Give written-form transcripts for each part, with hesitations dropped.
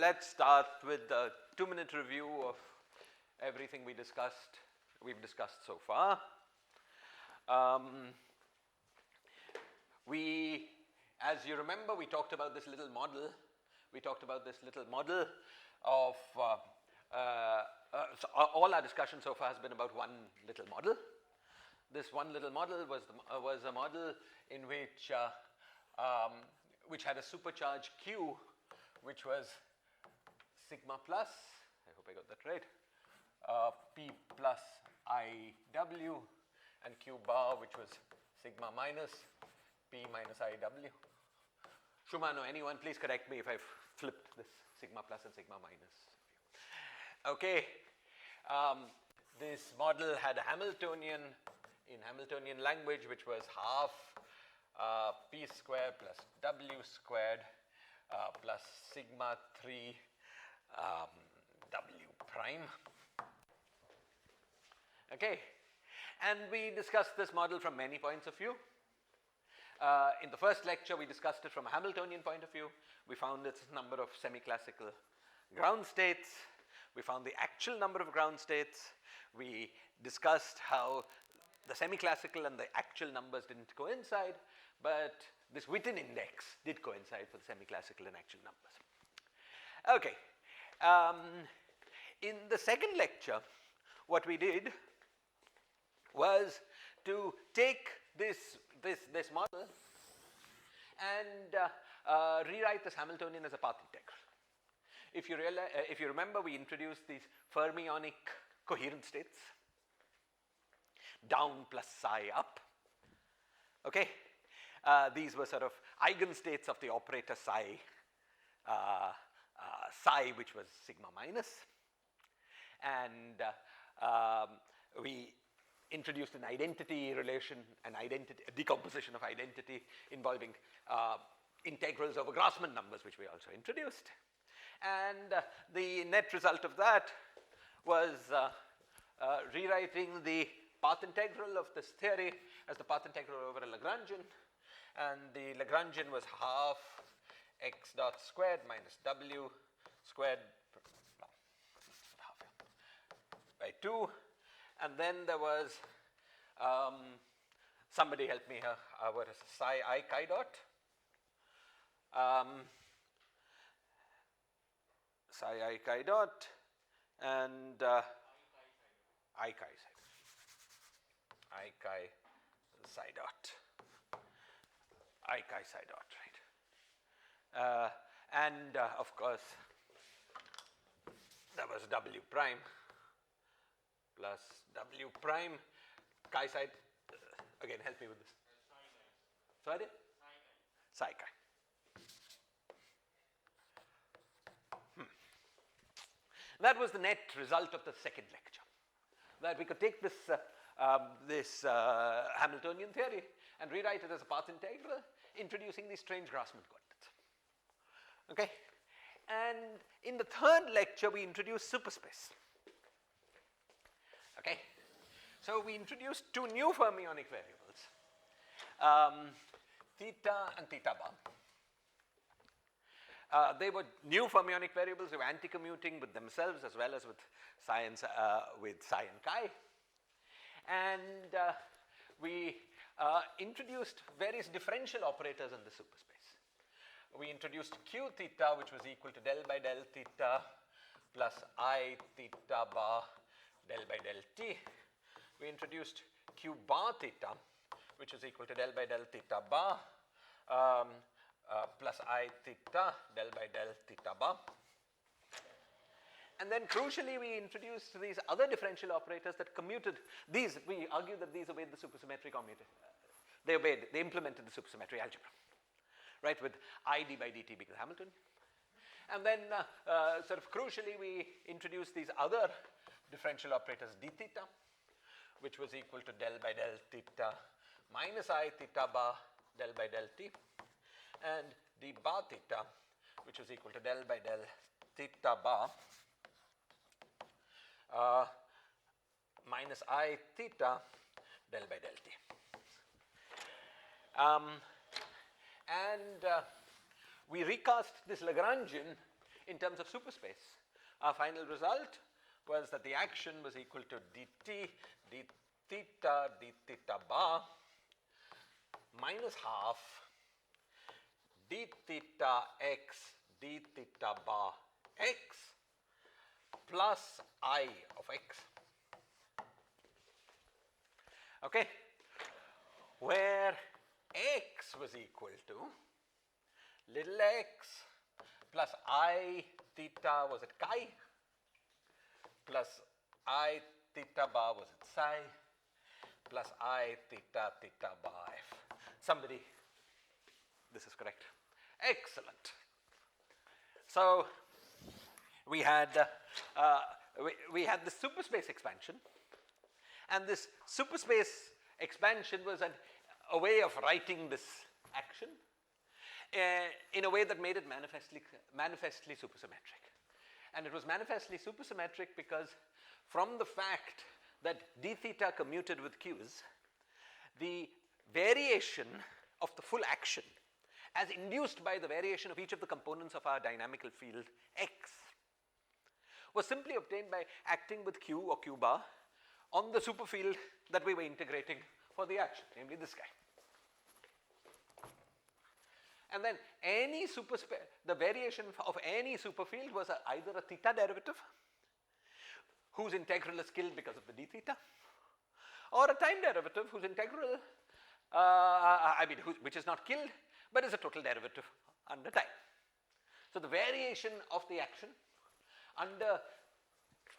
let's start with the 2-minute review of everything we've discussed so far. As you remember, we talked about this little model. Of so all our discussion so far has been about one little model. This one little model was a model in which had a supercharge Q, which was sigma plus, I hope I got that right, P plus IW, and Q bar, which was sigma minus P minus IW. Shuman or anyone, please correct me if I've flipped this sigma plus and sigma minus. Okay, this model had a Hamiltonian in Hamiltonian language, which was half P squared plus W squared plus sigma 3 W prime. Okay, and we discussed this model from many points of view. In the first lecture, we discussed it from a Hamiltonian point of view. We found its number of semi-classical ground states. We found the actual number of ground states. We discussed how the semi-classical and the actual numbers didn't coincide, but this Witten index did coincide for the semi-classical and actual numbers. Okay. In the second lecture, what we did was to take this model and rewrite this Hamiltonian as a path integral. If you remember, we introduced these fermionic coherent states, down plus psi up. Okay, these were sort of eigenstates of the operator psi, which was sigma minus, and we introduced an identity relation, a decomposition of identity involving integrals over Grassmann numbers, which we also introduced. And the net result of that was rewriting the path integral of this theory as the path integral over a Lagrangian, and the Lagrangian was half x dot squared minus w squared by 2, and then there was somebody help me here. What is psi I chi dot? Psi I chi dot and I chi psi dot. I chi psi dot, right? And of course, there was w prime plus w prime chi psi. Again, help me with this. Sorry? Psi chi. That was the net result of the second lecture. That we could take this Hamiltonian theory and rewrite it as a path integral, introducing these strange Grassmann coordinates. Okay, and in the third lecture we introduced superspace. Okay, so we introduced two new fermionic variables, theta and theta bar. They were new fermionic variables. They were anti-commuting with themselves as well as with psi and chi. And we introduced various differential operators in the superspace. We introduced q theta, which was equal to del by del theta plus I theta bar del by del t. We introduced q bar theta, which is equal to del by del theta bar plus I theta del by del theta bar. And then crucially, we introduced these other differential operators that commuted these. We argued that these obeyed the supersymmetry commutation. They implemented the supersymmetry algebra, right, with I d by dt being the Hamiltonian. And then sort of crucially, we introduced these other differential operators d theta, which was equal to del by del theta minus I theta bar del by del t, and d bar theta, which was equal to del by del theta bar minus I theta del by del t. And we recast this Lagrangian in terms of superspace, our final result was that the action was equal to dt d theta bar minus half d theta x d theta bar x plus I of x. Okay, where x was equal to little x plus I theta was at chi plus I theta bar was at psi plus I theta theta bar f. Somebody, this is correct. Excellent. So we had we had the superspace expansion, and this superspace expansion was a way of writing this action in a way that made it manifestly supersymmetric. And it was manifestly supersymmetric because from the fact that d theta commuted with q's, the variation of the full action as induced by the variation of each of the components of our dynamical field x was simply obtained by acting with q or q bar on the superfield that we were integrating for the action, namely this guy. And then the variation of any superfield was either a theta derivative, whose integral is killed because of the d theta, or a time derivative whose integral, which is not killed, but is a total derivative under time. So the variation of the action under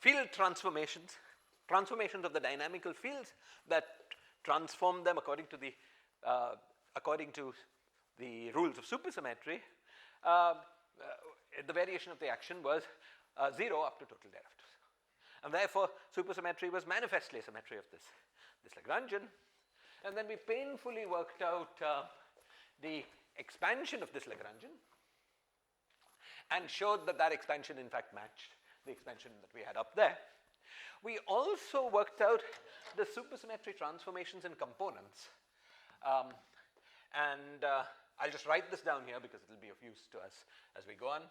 field transformations of the dynamical fields that transform them according to the rules of supersymmetry, the variation of the action was 0 up to total derivatives. And therefore, supersymmetry was manifestly a symmetry of this Lagrangian. And then we painfully worked out the expansion of this Lagrangian and showed that that expansion in fact matched the expansion that we had up there. We also worked out the supersymmetry transformations in components. I'll just write this down here because it will be of use to us as we go on.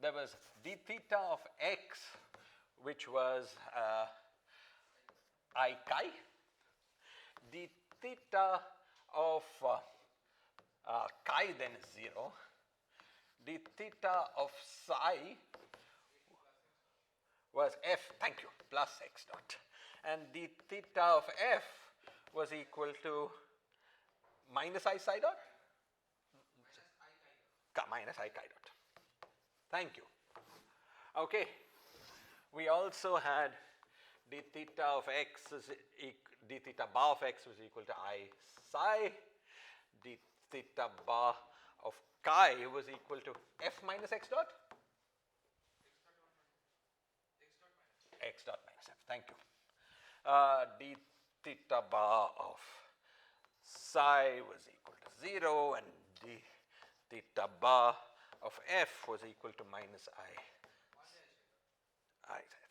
There was d theta of x, which was I chi. D theta of chi then is 0. D theta of psi was f, thank you, plus x dot. And d theta of f was equal to minus I psi dot? Minus I chi dot. Thank you. Okay. We also had d theta of x d theta bar of x was equal to I psi. D theta bar of chi was equal to f minus x dot? X dot minus f. Thank you. D theta bar of psi was equal to 0, and d theta bar of f was equal to minus I.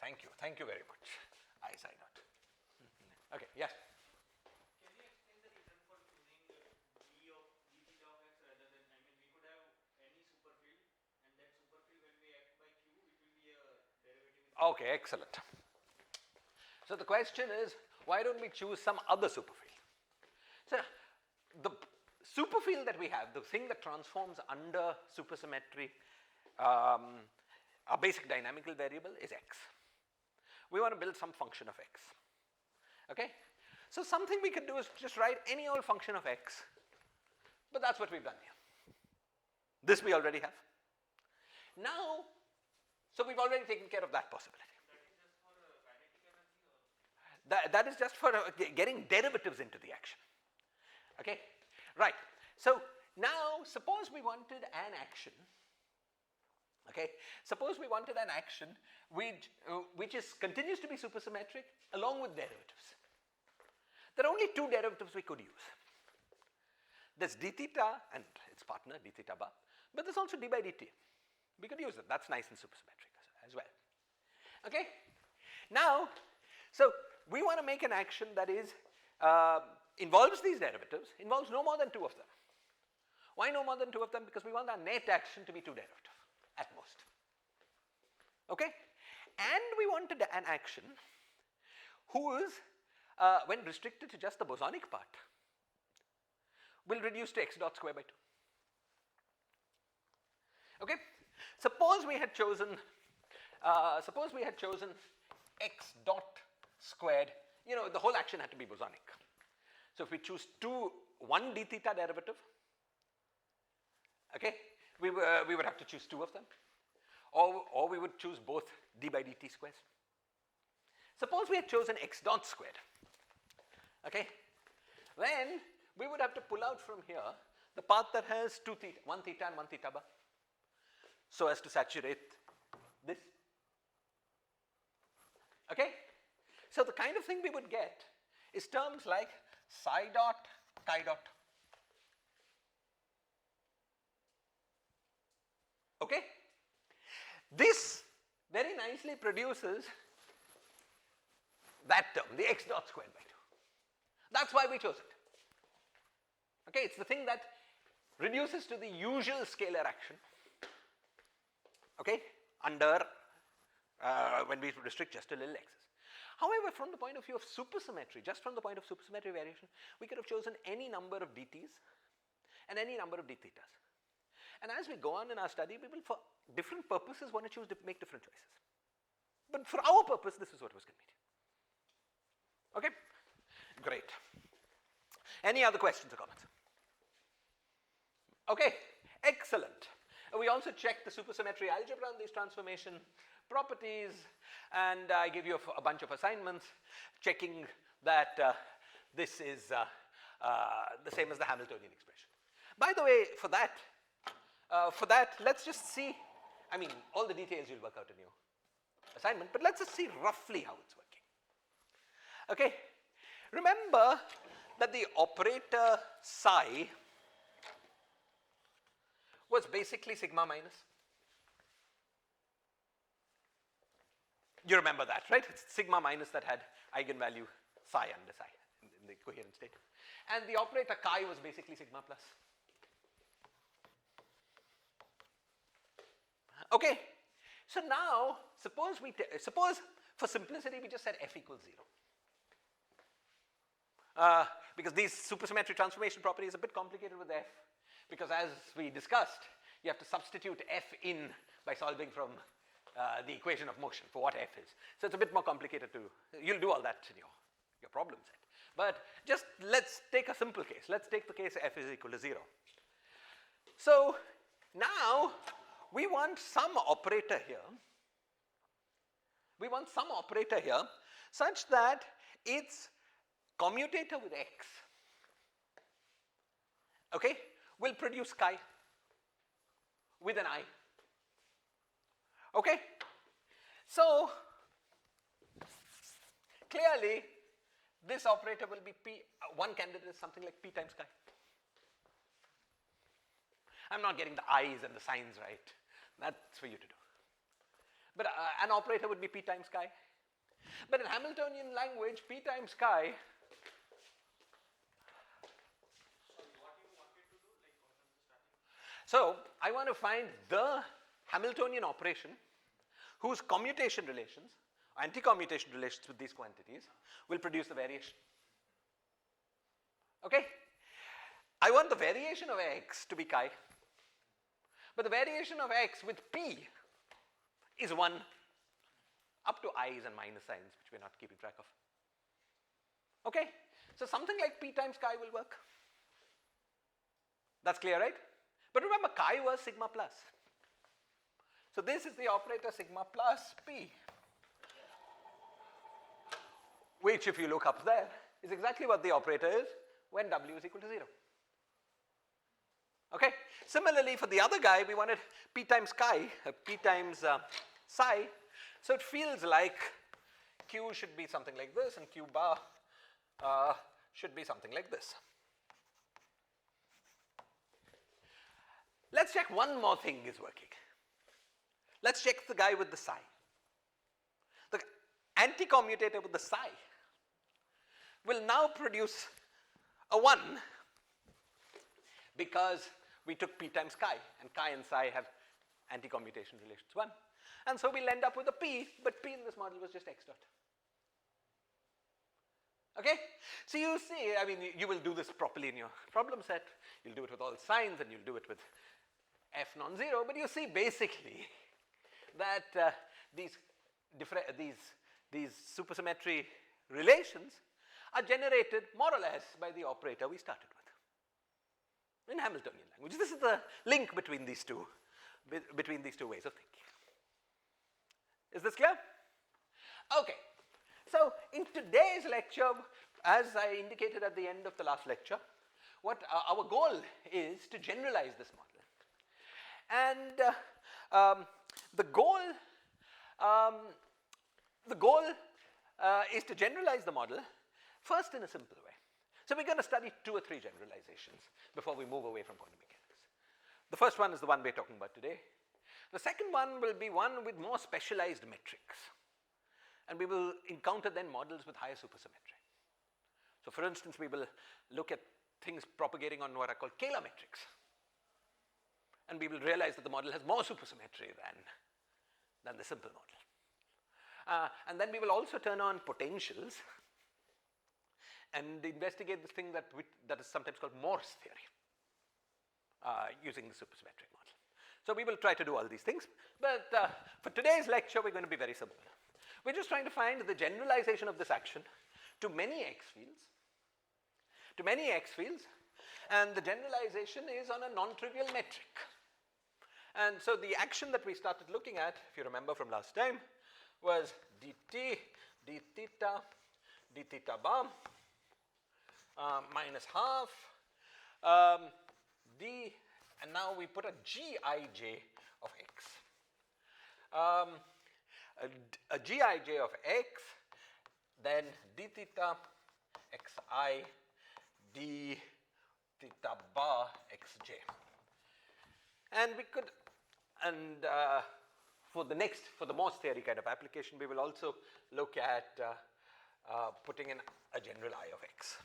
Thank you. Thank you very much. I psi dot. Okay, yes. Can you explain the reason for choosing d theta of x rather than, we could have any superfield, and that superfield when we act by q, it will be a derivative. Okay, excellent. So the question is, why don't we choose some other superfield? So the superfield that we have, the thing that transforms under supersymmetry, our basic dynamical variable is x. We want to build some function of x. Okay? So something we can do is just write any old function of x, but that's what we've done here. This we already have. Now, so we've already taken care of that possibility. That is just for getting derivatives into the action. Okay? Right. So now suppose we wanted an action. Okay? Suppose we wanted an action which continues to be supersymmetric along with derivatives. There are only two derivatives we could use. There's d theta and its partner d theta bar, but there's also d by dt. We could use it. That's nice and supersymmetric as well. Okay? Now, so we want to make an action that is involves these derivatives, involves no more than two of them. Why no more than two of them? Because we want our net action to be two derivative at most. Okay? And we wanted an action whose, when restricted to just the bosonic part, will reduce to x dot square by 2. Okay? Suppose we had chosen x dot squared, you know, the whole action had to be bosonic. So if we choose one d theta derivative, okay, we would have to choose 2 of them, or we would choose both d by dt squares. Suppose we had chosen x dot squared, okay, then we would have to pull out from here the part that has 2 theta, 1 theta and 1 theta bar, so as to saturate this. Okay? So the kind of thing we would get is terms like psi dot, chi dot. Okay? This very nicely produces that term, the x dot squared by 2. That's why we chose it. Okay, it's the thing that reduces to the usual scalar action, okay, under when we restrict just to little x's. However, from the point of view of supersymmetry, just from the point of supersymmetry variation, we could have chosen any number of dt's and any number of d thetas. And as we go on in our study, we will, for different purposes, want to make different choices. But for our purpose, this is what was convenient. Okay? Great. Any other questions or comments? Okay, excellent. We also checked the supersymmetry algebra on these transformation properties, and I give you a bunch of assignments checking that this is the same as the Hamiltonian expression. By the way, for that, let's just see, I mean, all the details you'll work out in your assignment, but let's just see roughly how it's working. Okay, remember that the operator psi was basically sigma minus. You remember that, right? It's sigma minus that had eigenvalue psi under psi in the coherent state. And the operator chi was basically sigma plus. Okay, so now suppose for simplicity we just said f equals 0. Because these supersymmetry transformation properties are a bit complicated with f, because as we discussed, you have to substitute f in by solving from the equation of motion for what f is. So it's a bit more complicated you'll do all that in your problem set. But just let's take a simple case. Let's take the case f is equal to 0. So now we want some operator here. We want some operator here such that its commutator with x, okay, will produce chi with an I. Okay? So clearly this operator will be p, one candidate is something like p times chi. I'm not getting the i's and the signs right. That's for you to do. But an operator would be p times chi. But in Hamiltonian language, p times chi. So I want to find the Hamiltonian operation whose commutation relations, anti-commutation relations with these quantities will produce the variation. Okay? I want the variation of x to be chi, but the variation of x with p is 1 up to i's and minus signs, which we're not keeping track of. Okay? So something like p times chi will work. That's clear, right? But remember, chi was sigma plus. So this is the operator sigma plus p, which if you look up there is exactly what the operator is when w is equal to 0. Okay? Similarly, for the other guy, we wanted p times chi, p times psi. So it feels like q should be something like this and q bar should be something like this. Let's check one more thing is working. Let's check the guy with the psi. The anti-commutator with the psi will now produce a 1 because we took p times chi, and chi and psi have anti-commutation relations 1. And so we'll end up with a P, but P in this model was just x dot. Okay? So you see, I mean, you will do this properly in your problem set. You'll do it with all signs and you'll do it with f non-zero, but you see basically that these supersymmetry relations are generated more or less by the operator we started with in Hamiltonian language. This is the link between these two ways of thinking. Is this clear? Okay. So in today's lecture, as I indicated at the end of the last lecture, what our goal is to generalize this model. And the goal is to generalize the model first in a simple way. So we're going to study 2 or 3 generalizations before we move away from quantum mechanics. The first one is the one we're talking about today. The second one will be one with more specialized metrics. And we will encounter then models with higher supersymmetry. So for instance, we will look at things propagating on what are called Kähler metrics. And we will realize that the model has more supersymmetry than the simple model. And then we will also turn on potentials and investigate this thing that is sometimes called Morse theory using the supersymmetric model. So we will try to do all these things, but for today's lecture we're going to be very simple. We're just trying to find the generalization of this action to many x fields, and the generalization is on a non-trivial metric. And so the action that we started looking at, if you remember from last time, was dt, d theta bar, minus half, d, and now we put a gij of x. A gij of x, then d theta xi, d theta bar xj. And we could, and for the Morse theory kind of application, we will also look at putting in a general I of x.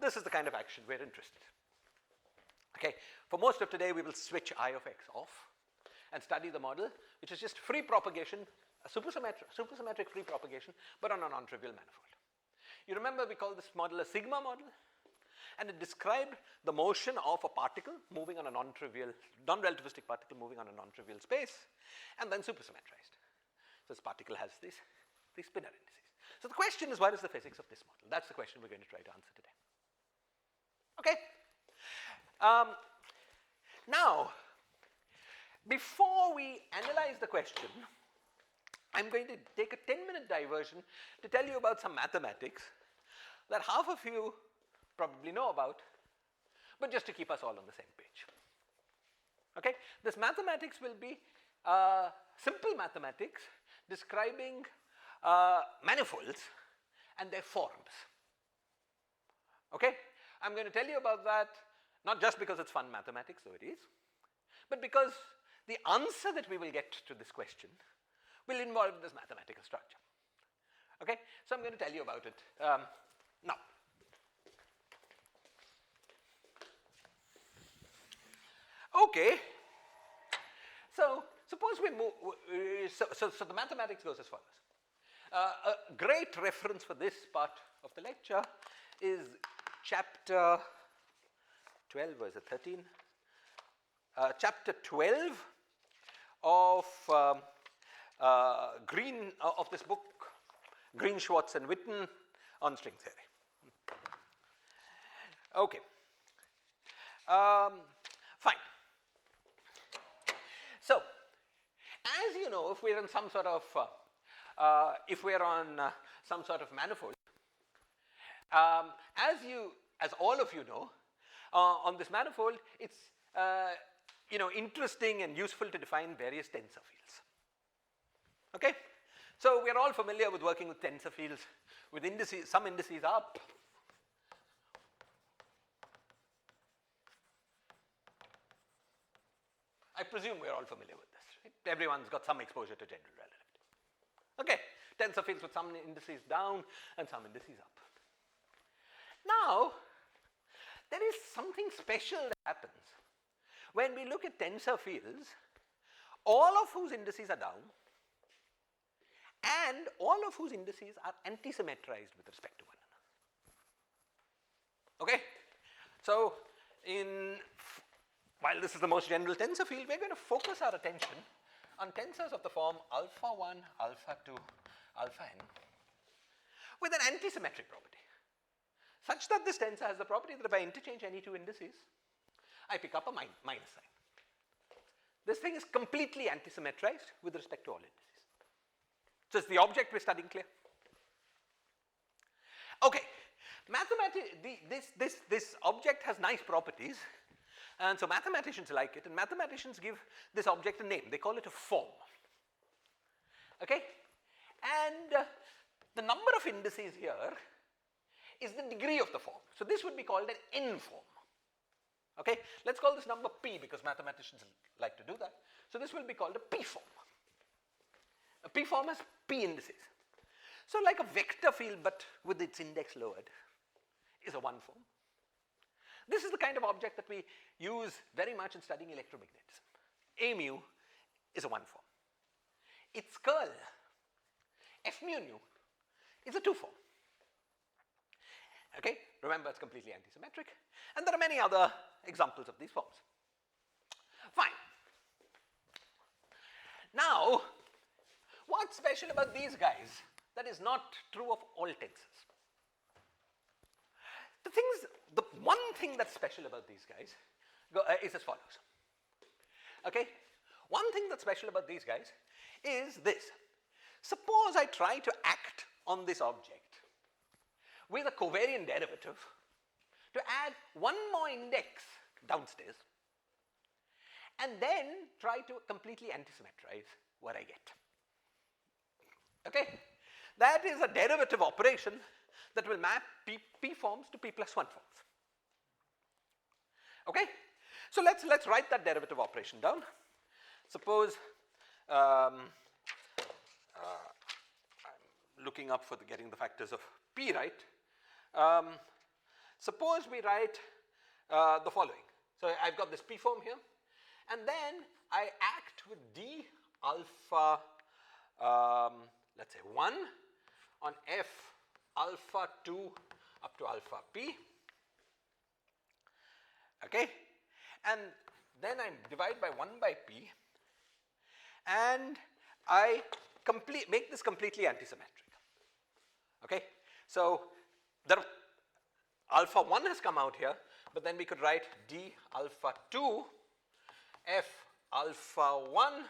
This is the kind of action we're interested in. Okay, for most of today, we will switch I of x off and study the model, which is just free propagation, a supersymmetric free propagation, but on a non-trivial manifold. You remember we call this model a sigma model, and it described the motion of a particle moving on a non-trivial, non-relativistic particle moving on a non-trivial space, and then supersymmetrized. So this particle has these spinor indices. So the question is, what is the physics of this model? That's the question we're going to try to answer today. Okay? Now, before we analyze the question, I'm going to take a 10-minute diversion to tell you about some mathematics that half of you probably know about, but just to keep us all on the same page. Okay? This mathematics will be simple mathematics describing manifolds and their forms. Okay? I'm going to tell you about that not just because it's fun mathematics, though it is, but because the answer that we will get to this question will involve this mathematical structure. Okay? So I'm going to tell you about it now. Okay, so suppose we move, so the mathematics goes as follows. A great reference for this part of the lecture is chapter 12, or is it 13? Chapter 12 of of this book, Green, Schwartz, and Witten on string theory. Okay, fine. So, as you know, if we're on some sort of manifold, as all of you know, on this manifold, it's interesting and useful to define various tensor fields. Okay, so we're all familiar with working with tensor fields, with indices, some indices up. I presume we're all familiar with this, right? Everyone's got some exposure to general relativity. Okay, tensor fields with some indices down and some indices up. Now, there is something special that happens when we look at tensor fields, all of whose indices are down and all of whose indices are anti-symmetrized with respect to one another. Okay? So, while this is the most general tensor field, we're going to focus our attention on tensors of the form alpha 1, alpha 2, alpha n with an anti-symmetric property, such that this tensor has the property that if I interchange any two indices, I pick up a minus sign. This thing is completely anti-symmetrized with respect to all indices. So, is the object we're studying clear? Okay, this object has nice properties, and so mathematicians like it, and mathematicians give this object a name. They call it a form. Okay, and the number of indices here is the degree of the form. So, this would be called an n form. Okay, let's call this number p because mathematicians like to do that. So, this will be called a p form. A p form has p indices. So, like a vector field but with its index lowered is a 1 form. This is the kind of object that we use very much in studying electromagnetism. A mu is a 1 form. Its curl, F mu nu, is a 2 form. Okay, remember it's completely antisymmetric, and there are many other examples of these forms. Fine. Now, what's special about these guys that is not true of all tensors? The one thing that's special about these guys is as follows. Okay, one thing that's special about these guys is this. Suppose I try to act on this object with a covariant derivative to add one more index downstairs and then try to completely antisymmetrize what I get. Okay, that is a derivative operation that will map p forms to p plus 1 forms. Okay, so let's write that derivative operation down. Suppose I'm looking up for getting the factors of p right. Suppose we write the following. So, I've got this p form here, and then I act with d alpha, let's say 1 on f alpha 2 up to alpha p. Okay, and then I divide by 1 by p, and I make this completely antisymmetric. Okay, so there alpha 1 has come out here, but then we could write d alpha 2 f alpha 1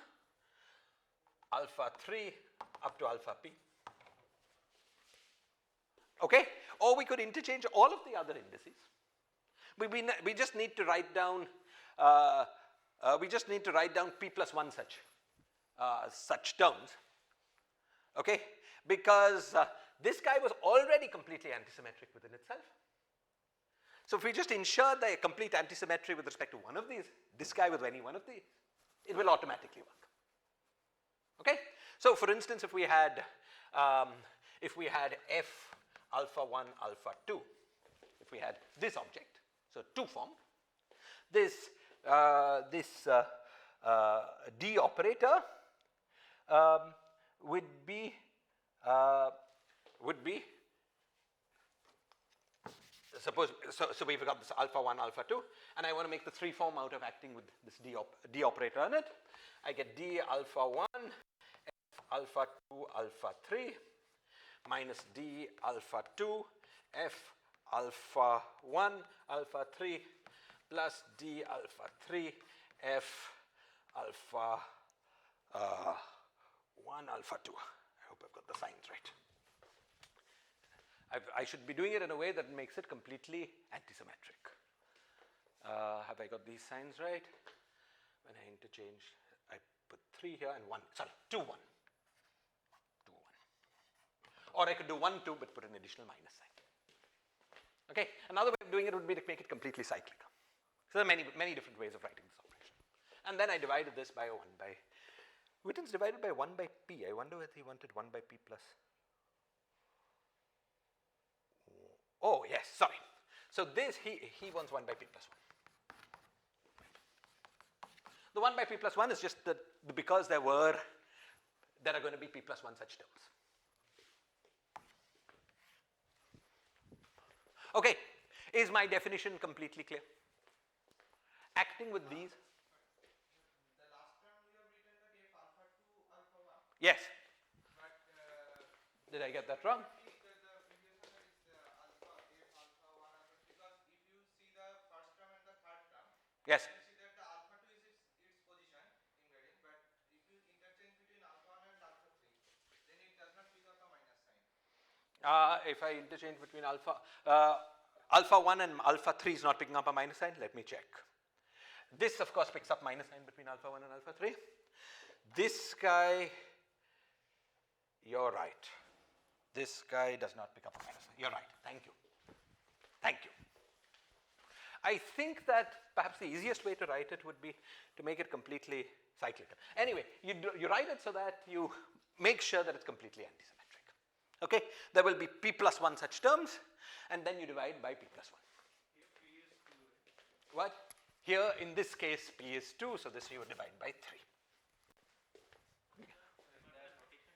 alpha 3 up to alpha p. Okay, or we could interchange all of the other indices. We just need to write down p plus 1 such terms. Okay, because this guy was already completely antisymmetric within itself. So, if we just ensure the complete antisymmetry with respect to one of these, this guy with any one of these, it will automatically work. Okay, so for instance, if we had f alpha 1 alpha 2, if we had this object, so 2 form, this d operator would be suppose, so we've got this alpha 1 alpha 2, and I want to make the 3 form out of acting with this d operator on it. I get d alpha 1 f alpha 2 alpha 3 minus d alpha 2 f alpha 1 alpha 3 plus d alpha 3 f alpha 1 alpha 2. I hope I've got the signs right. I should be doing it in a way that makes it completely antisymmetric. Have I got these signs right? When I interchange, I put 3 here and 1, sorry, 2, 1. 2, 1. Or I could do 1, 2, but put an additional minus sign. Okay, another way of doing it would be to make it completely cyclic. So there are many different ways of writing this operation. And then I divided this by 1 by, Witten's divided by 1 by p. I wonder whether he wanted 1 by p plus. Oh, yes, sorry. So this, he wants 1 by p plus 1. The 1 by p plus 1 is just that because there there are going to be p plus 1 such terms. Okay, is my definition completely clear? Acting with these. The last term you have written that f alpha 2 alpha 1. Yes. But Did I get that wrong? the previous one that is alpha f alpha 1 alpha, because if you see the first term and the third term, Yes. you see that the alpha 2 is its position invariant, but if you interchange between alpha 1 and alpha 3, then it does not pick up a minus sign. If I interchange between alpha 1 and alpha 3 is not picking up a minus sign, let me check. This of course picks up minus sign between alpha 1 and alpha 3. This guy, you're right. This guy does not pick up a minus sign. You're right. Thank you. Thank you. I think that perhaps the easiest way to write it would be to make it completely cyclical. Anyway, you write it so that you make sure that it's completely antisymmetric. Okay? There will be p plus 1 such terms, and then you divide by p plus 1. Here P is 2, right? What? Here in this case p is 2, so this you would divide by 3. That notation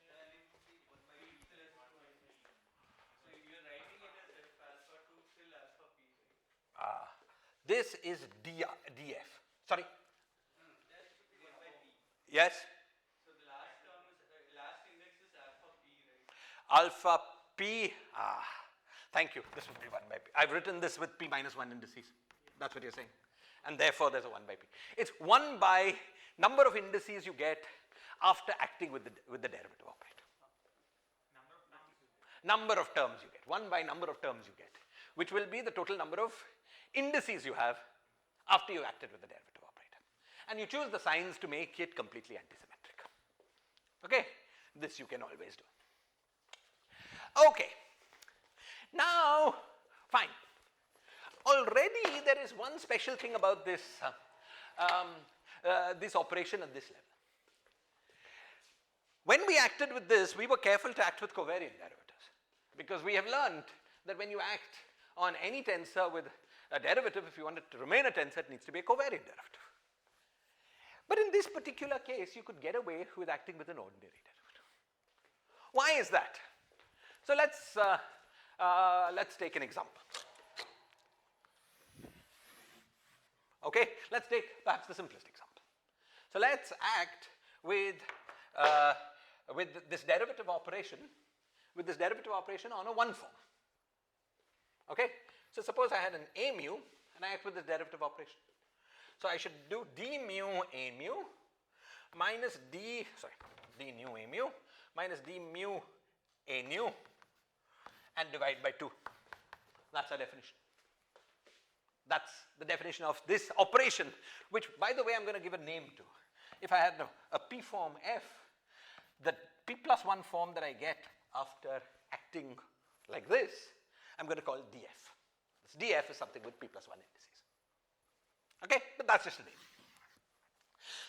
you are 1 by P plus 2. So you are writing it as f alpha 2 till alpha P, right? This is df. Sorry? That should be 1 by P. Yes? So the last term is, last index is alpha P, right? Alpha p. Thank you. This would be 1 by p. I've written this with p minus 1 indices. That's what you're saying. And therefore there's a 1 by p. It's 1 by number of indices you get after acting with the derivative operator. Number of terms you get. 1 by number of terms you get, which will be the total number of indices you have after you acted with the derivative operator. And you choose the signs to make it completely antisymmetric. Okay? This you can always do. Okay. Now, fine. Already there is one special thing about this, this operation at this level. When we acted with this, we were careful to act with covariant derivatives, because we have learned that when you act on any tensor with a derivative, if you want it to remain a tensor, it needs to be a covariant derivative. But in this particular case, you could get away with acting with an ordinary derivative. Why is that? So let's take an example. Okay, let's take perhaps the simplest example. So let's act with this derivative operation, on a 1 form. Okay, so suppose I had an a mu and I act with this derivative operation. So I should do d mu a mu minus d nu a mu minus d mu a nu and divide by 2. That's our definition. That's the definition of this operation, which, by the way, I'm going to give a name to. If I had a p form f, the p plus 1 form that I get after acting like this, I'm going to call it df. This df is something with p plus 1 indices. Okay, but that's just a name.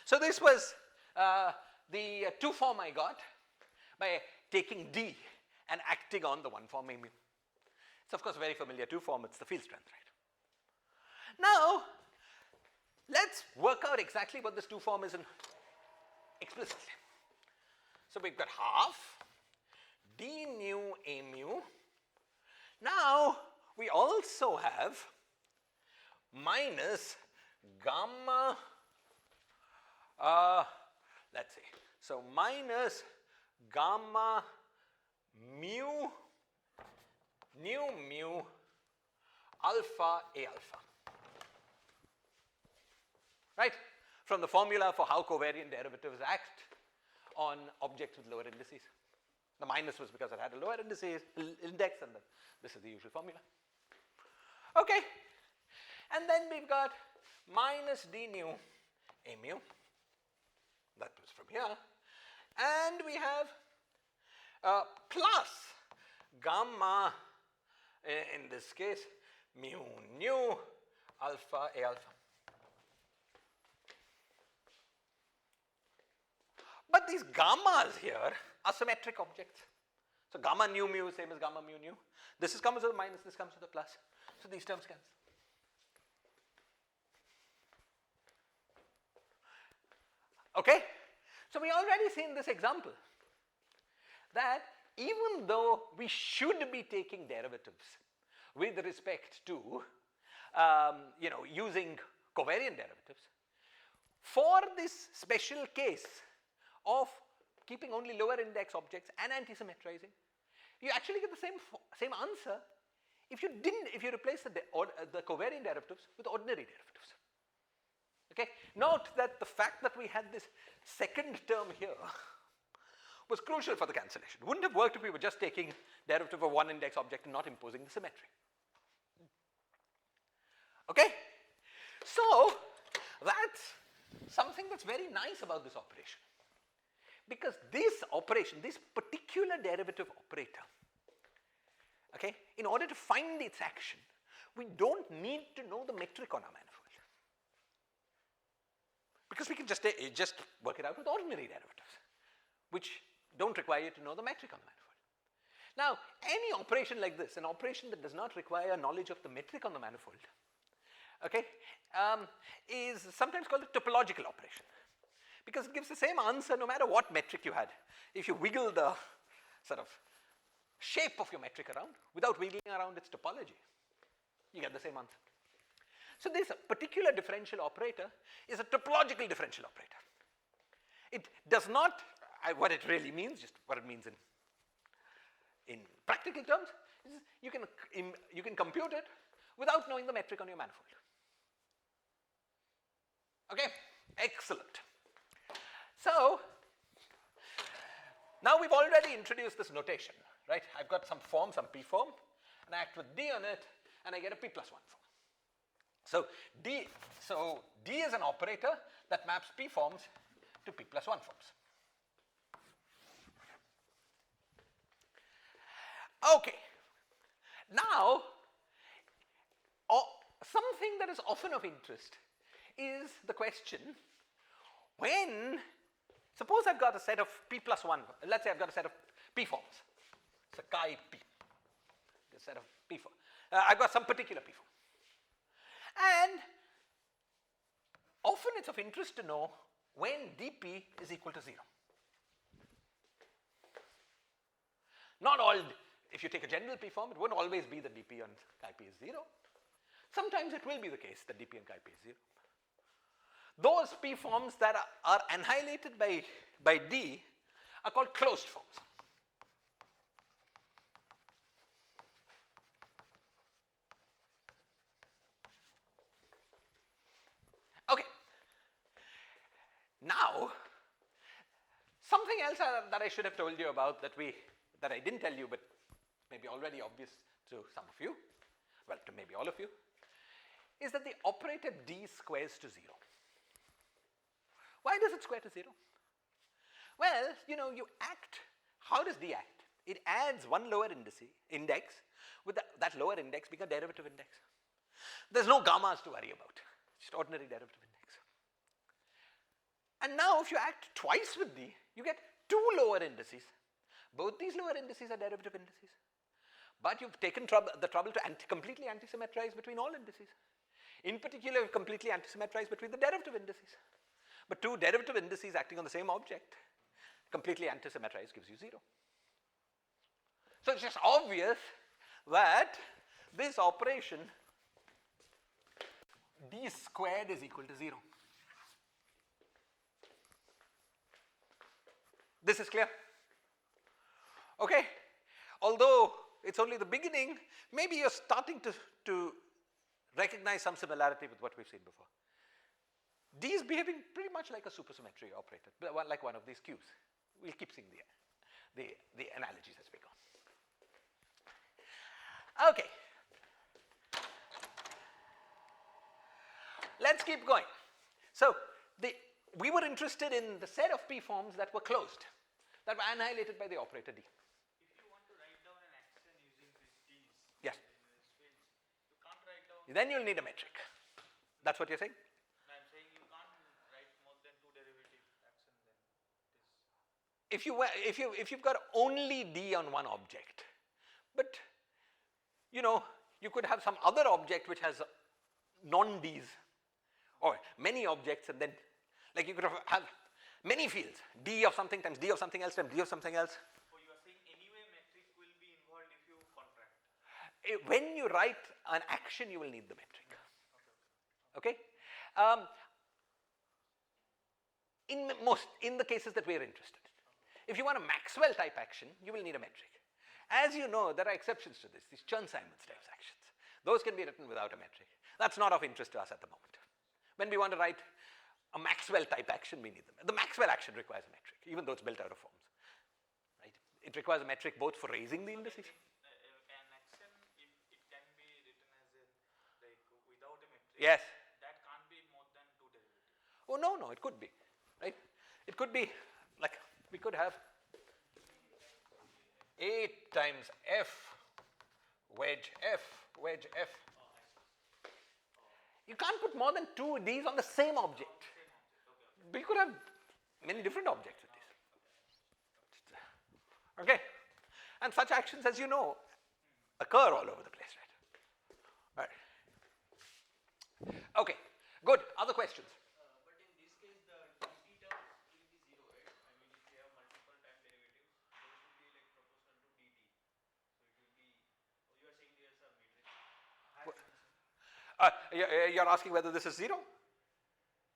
So this was the 2 form I got by taking d and acting on the 1 form a mu. It's of course a very familiar 2 form, it's the field strength, right? Now, let's work out exactly what this 2 form is in explicitly. So we've got half d nu a mu. Now, we also have minus gamma, let's see, so minus gamma mu nu mu alpha a alpha. Right? From the formula for how covariant derivatives act on objects with lower indices. The minus was because it had a lower index, and this is the usual formula. Okay. And then we've got minus d nu a mu. That was from here. And we have plus gamma, in this case, mu nu alpha a alpha. But these gammas here are symmetric objects. So gamma nu mu is same as gamma mu nu. This comes with a minus, this comes with a plus. So these terms cancel. Okay? So we already seen this example that even though we should be taking derivatives with respect to, using covariant derivatives, for this special case of keeping only lower index objects and anti-symmetrizing, you actually get the same answer if you replace the covariant derivatives with ordinary derivatives. Okay? Note that the fact that we had this second term here was crucial for the cancellation. It wouldn't have worked if we were just taking derivative of one index object and not imposing the symmetry. Okay? So that's something that's very nice about this operation. Because this operation, this particular derivative operator, okay, in order to find its action, we don't need to know the metric on our manifold. Because we can just work it out with ordinary derivatives, which don't require you to know the metric on the manifold. Now, any operation like this, an operation that does not require knowledge of the metric on the manifold, okay, is sometimes called a topological operation, because it gives the same answer no matter what metric you had. If you wiggle the sort of shape of your metric around without wiggling around its topology, you get the same answer. So this particular differential operator is a topological differential operator. It does not, what it really means, just what it means in practical terms, is you can compute it without knowing the metric on your manifold. Okay, excellent. So now we've already introduced this notation, right? I've got some form, some p form, and I act with d on it, and I get a p plus 1 form. So d is an operator that maps p forms to p plus 1 forms. Okay. Now, something that is often of interest is the question, when, suppose I've got a set of p plus 1, let's say I've got a set of p forms. It's a chi p, a set of p form. I've got some particular p form. And often it's of interest to know when dp is equal to 0. Not all, if you take a general p form, it won't always be that dp on chi p is 0. Sometimes it will be the case that dp on chi p is 0. Those p forms that are annihilated by d are called closed forms. Okay. Now, something else that I should have told you about that I didn't tell you, but maybe already obvious to some of you, well, to maybe all of you, is that the operator d squares to 0. Why does it square to 0? Well, you act, how does d act? It adds one lower index with that lower index being a derivative index. There's no gammas to worry about, just ordinary derivative index. And now if you act twice with d, you get two lower indices. Both these lower indices are derivative indices. But you've taken the trouble to completely anti-symmetrize between all indices. In particular, you've completely anti-symmetrized between the derivative indices. But two derivative indices acting on the same object, completely anti-symmetrized gives you 0. So it's just obvious that this operation d squared is equal to 0. This is clear? Okay. Although it's only the beginning, maybe you're starting to recognize some similarity with what we've seen before. D is behaving pretty much like a supersymmetry operator, like one of these Qs. We'll keep seeing the analogies as we go. Okay. Let's keep going. So we were interested in the set of p forms that were closed, that were annihilated by the operator d. If you want to write down an action using these d's, Yes. in these fields, you can't write down. Then you'll need a metric. That's what you're saying? I'm saying you can't write more than two derivative action than this. If you've got only d on one object, but you could have some other object which has non-d's, or many objects, and then like you could have many fields, d of something times d of something else times d of something else. So you are saying when you write an action, you will need the metric. Okay? In the cases that we are interested in. If you want a Maxwell type action, you will need a metric. As you know, there are exceptions to this, these Chern-Simons type actions. Those can be written without a metric. That's not of interest to us at the moment. When we want to write a Maxwell type action, we need them. The Maxwell action requires a metric, even though it's built out of forms. Right? It requires a metric both for raising the indices. An action, it can be written as a, like, without a metric. Yes. That can't be more than 2 derivatives. Oh, no, it could be. Right? It could be like we could have 8 times f, wedge f, wedge f. You can't put more than 2 of these on the same object. We could have many different objects with this. Okay? And such actions, as you know, occur all over the place, right? Right. Okay, good. Other questions? But in this case, the dt term will be 0, right? I mean, if you have multiple time derivatives, those will be like proportional to dt. So it will be, you are saying there's a matrix. You're asking whether this is 0?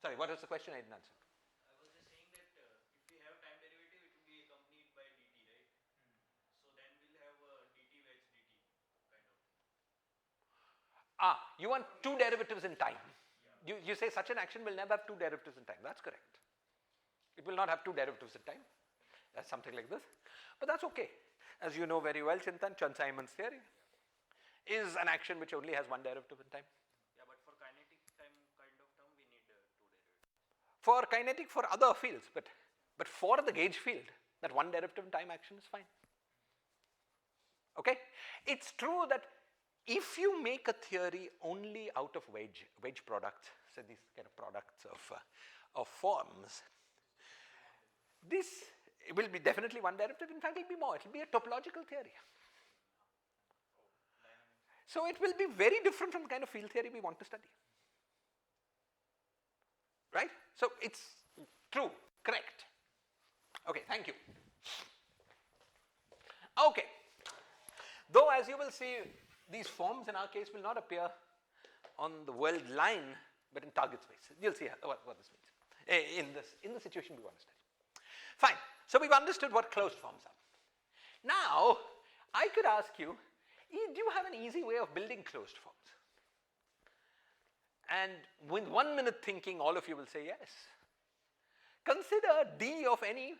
Sorry, what was the question? I didn't answer. I was just saying that if we have time derivative, it will be accompanied by dt, right? So then we'll have dt wedge dt kind of thing. You want 2 derivatives in time. Yeah. You say such an action will never have 2 derivatives in time. That's correct. It will not have 2 derivatives in time. That's something like this. But that's okay. As you know very well, Chintan, Chern-Simon's theory is an action which only has 1 derivative in time. Yeah, but for kinetic time kind of term, we need 2 derivatives. For kinetic, for other fields, but for the gauge field, that 1 derivative in time action is fine. Okay? It's true that if you make a theory only out of wedge products, so these kind of products of forms, this will be definitely 1 derivative. In fact, it will be more. It will be a topological theory. So it will be very different from the kind of field theory we want to study. Right? So it's true, correct. Okay, thank you. Okay. Though, as you will see, these forms in our case will not appear on the world line, but in target space. You'll see what this means in the situation we want to study. Fine. So we've understood what closed forms are. Now, I could ask you, do you have an easy way of building closed forms? And with 1 minute thinking, all of you will say yes. Consider D of any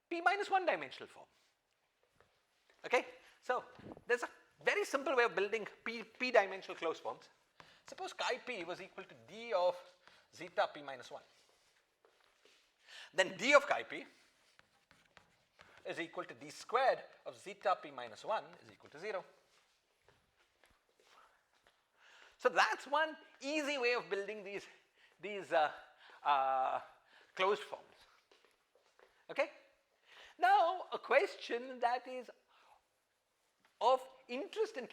p minus 1 dimensional form. Okay? So there's a very simple way of building p dimensional closed forms. Suppose chi p was equal to D of zeta p minus 1. Then D of chi p is equal to D squared of zeta p minus 1 is equal to 0. So that's one easy way of building these closed forms. Okay? Now, a question that is of interest in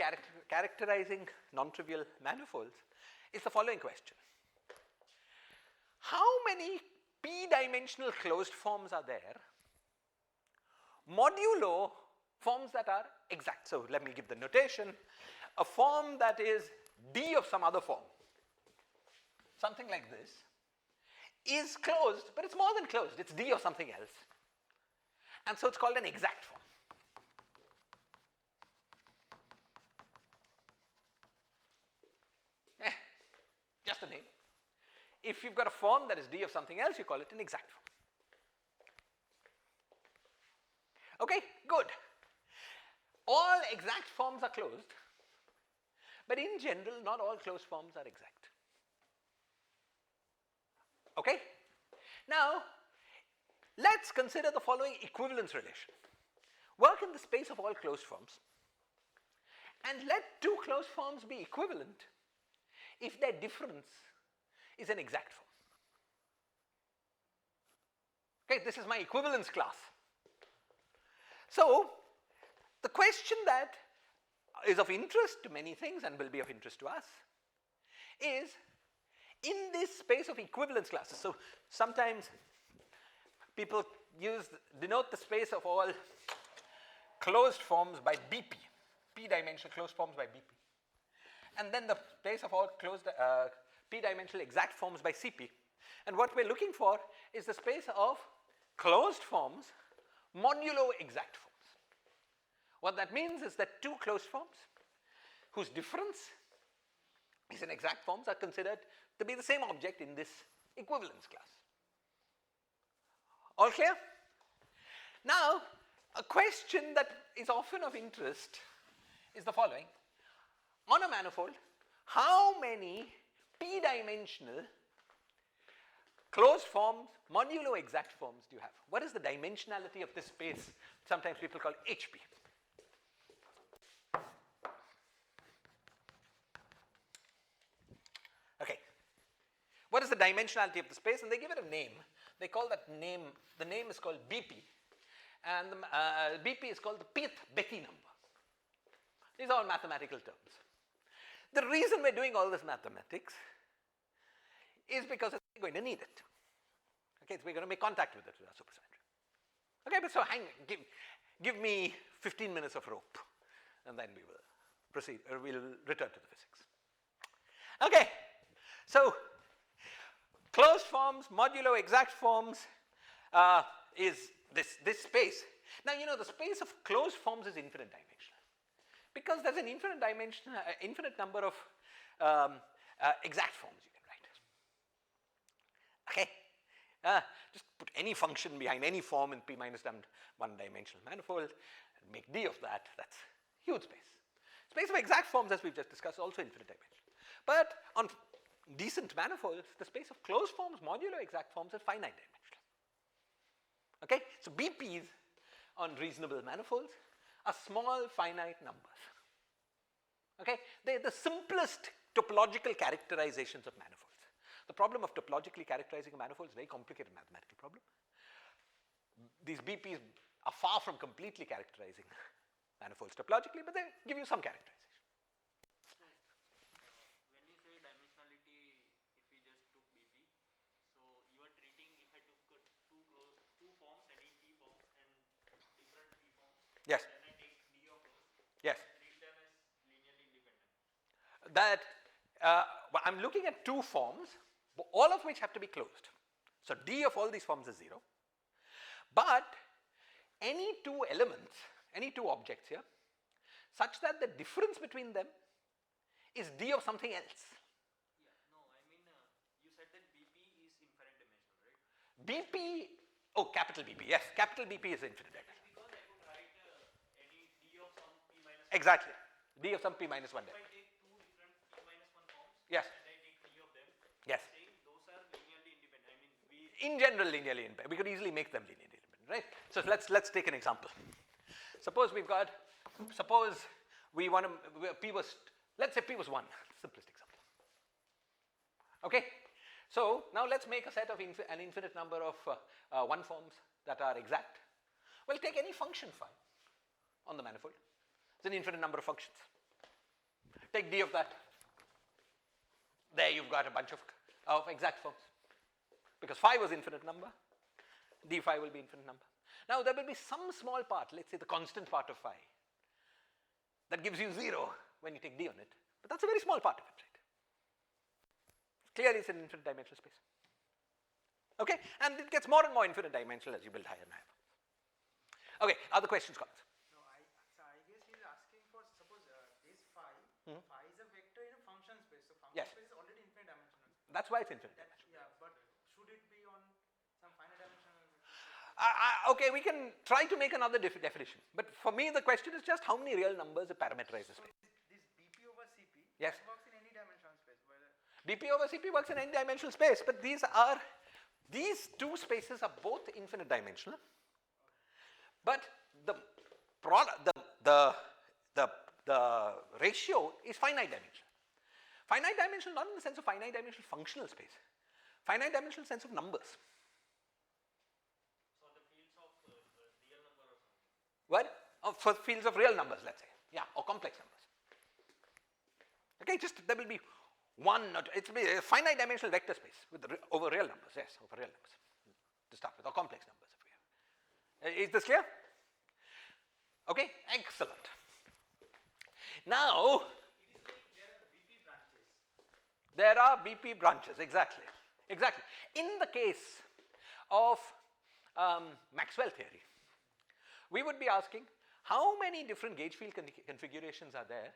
characterizing non-trivial manifolds is the following question. How many p-dimensional closed forms are there modulo forms that are exact? So let me give the notation. A form that is D of some other form, something like this, is closed, but it's more than closed. It's D of something else. And so it's called an exact form. Just a name. If you've got a form that is D of something else, you call it an exact form. Okay, good. All exact forms are closed, but in general, not all closed forms are exact. Okay? Now, let's consider the following equivalence relation. Work in the space of all closed forms, and let 2 closed forms be equivalent if their difference is an exact form. Okay, this is my equivalence class. So, the question that is of interest to many things and will be of interest to us is, in this space of equivalence classes, so sometimes people denote the space of all closed forms by BP, p-dimensional closed forms by BP. and then the space of all closed p-dimensional exact forms by Cp. And what we're looking for is the space of closed forms modulo exact forms. What that means is that two closed forms whose difference is in exact forms are considered to be the same object in this equivalence class. All clear? Now, a question that is often of interest is the following. On a manifold, how many p-dimensional closed forms, modulo exact forms do you have? What is the dimensionality of this space? Sometimes people call HP. Okay. What is the dimensionality of the space? And they give it a name. They call that name, the name is called BP. And the, BP is called the pth Betti number. These are all mathematical terms. The reason we're doing all this mathematics is because we're going to need it. Okay, so we're going to make contact with it with our supersymmetry. Okay, but so give me 15 minutes of rope, and then we will proceed, or we'll return to the physics. Okay, so closed forms, modulo exact forms is this space. Now, you know, the space of closed forms is infinite dimensional because there's an infinite number of exact forms you can write. Okay, just put any function behind any form in p minus one dimensional manifold and make d of that. That's huge space. Space of exact forms, as we've just discussed, is also infinite dimensional. But on decent manifolds, the space of closed forms modulo exact forms is finite dimensional. Okay, so BPs on reasonable manifolds are small finite numbers. Okay, they're the simplest topological characterizations of manifolds. The problem of topologically characterizing a manifold is a very complicated mathematical problem. These BPs are far from completely characterizing manifolds topologically, but they give you some characterization. When you say dimensionality, if we just took BP, so you are treating, if I took two forms, any P forms and different P forms, Yes. then I take D of those, Yes. treat them as linearly independent. That well, I'm looking at two forms, all of which have to be closed. So D of all these forms is 0. But any two elements, any two objects here, such that the difference between them is D of something else. Yeah, no, I mean, you said that BP is infinite dimensional, right? BP, oh, capital BP, yes, capital BP is infinite dimensional. Because I could write any D of some P minus 1. Exactly, D of some P minus 1 If I dimension. take two different P minus 1 forms, Yes. and I take D of them, Yes. saying those are linearly independent. I mean, In general, linearly independent. We could easily make them linearly independent, right? So let's take an example. Suppose we want to, P was, let's say P was 1, simplest example. Okay, so now let's make a set of an infinite number of one forms that are exact. Well, take any function phi on the manifold. It's an infinite number of functions. Take D of that. There you've got a bunch of exact forms. Because phi was infinite number, d phi will be infinite number. Now there will be some small part, let's say the constant part of phi, that gives you 0 when you take d on it, but that's a very small part of it, right? Clearly it's an infinite dimensional space. Okay, and it gets more and more infinite dimensional as you build higher and higher. Okay, other questions, comments? No, I guess he's asking for, suppose this phi, phi is a vector in a function space. So function Yes. space is already infinite dimensional. That's why it's infinite That, dimensional. yeah, but should it be on some finite dimensional vector space? Okay, we can try to make another definition, but for me the question is just how many real numbers parameterize the So space. this BP over CP Yes. that works in any dimensional space. Whether BP over CP works in any dimensional space, but these two spaces are both infinite dimensional, but the ratio is finite dimensional. Finite dimensional not in the sense of finite dimensional functional space, finite dimensional sense of numbers. So the fields of real number or something. What? For fields of real numbers, let's say, yeah, or complex numbers. Okay, just there will be one, it's a finite dimensional vector space over real numbers, yes, over real numbers to start with, or complex numbers if we have. Is this clear? Okay, excellent. Now, It is like there are BP There are BP branches, exactly. Exactly. In the case of Maxwell theory, we would be asking how many different gauge field configurations are there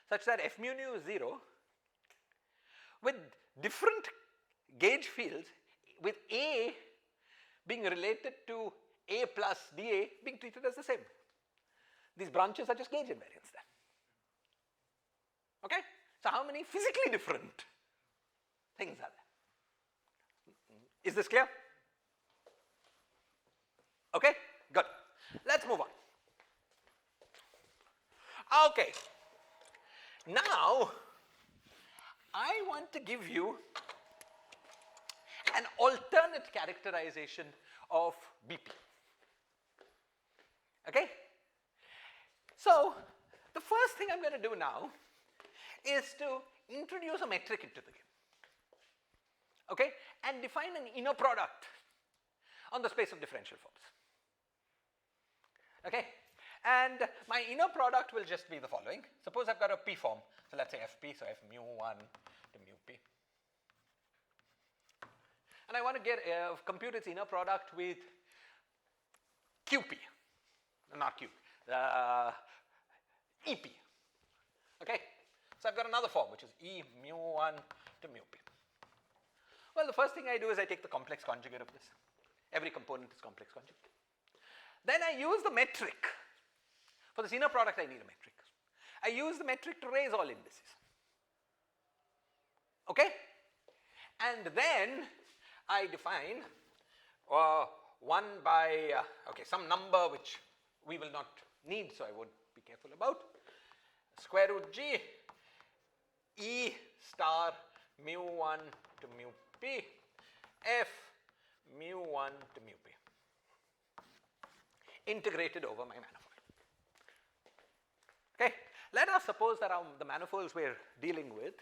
such that F mu nu is 0 with different gauge fields with A being related to A plus dA being treated as the same. These branches are just gauge invariants then. Okay? So how many physically different things are there? Is this clear? Okay, good. Let's move on. Okay. Now, I want to give you an alternate characterization of BP. Okay? So, the first thing I'm going to do now is to introduce a metric into the game. Okay? And define an inner product on the space of differential forms. Okay? And my inner product will just be the following. Suppose I've got a P form. So let's say Fp, so F mu1 to mu p. And I want to get compute its inner product with QP, not Q, EP. Okay? So I've got another form which is E mu1 to mu p. Well, the first thing I do is I take the complex conjugate of this. Every component is complex conjugate. Then I use the metric. For this inner product, I need a metric. I use the metric to raise all indices. Okay? And then I define 1 by, some number which we will not need, so I won't be careful about. Square root g E star mu1 to mu p F mu1 to mu p. Integrated over my manifold. Okay, let us suppose that the manifolds we're dealing with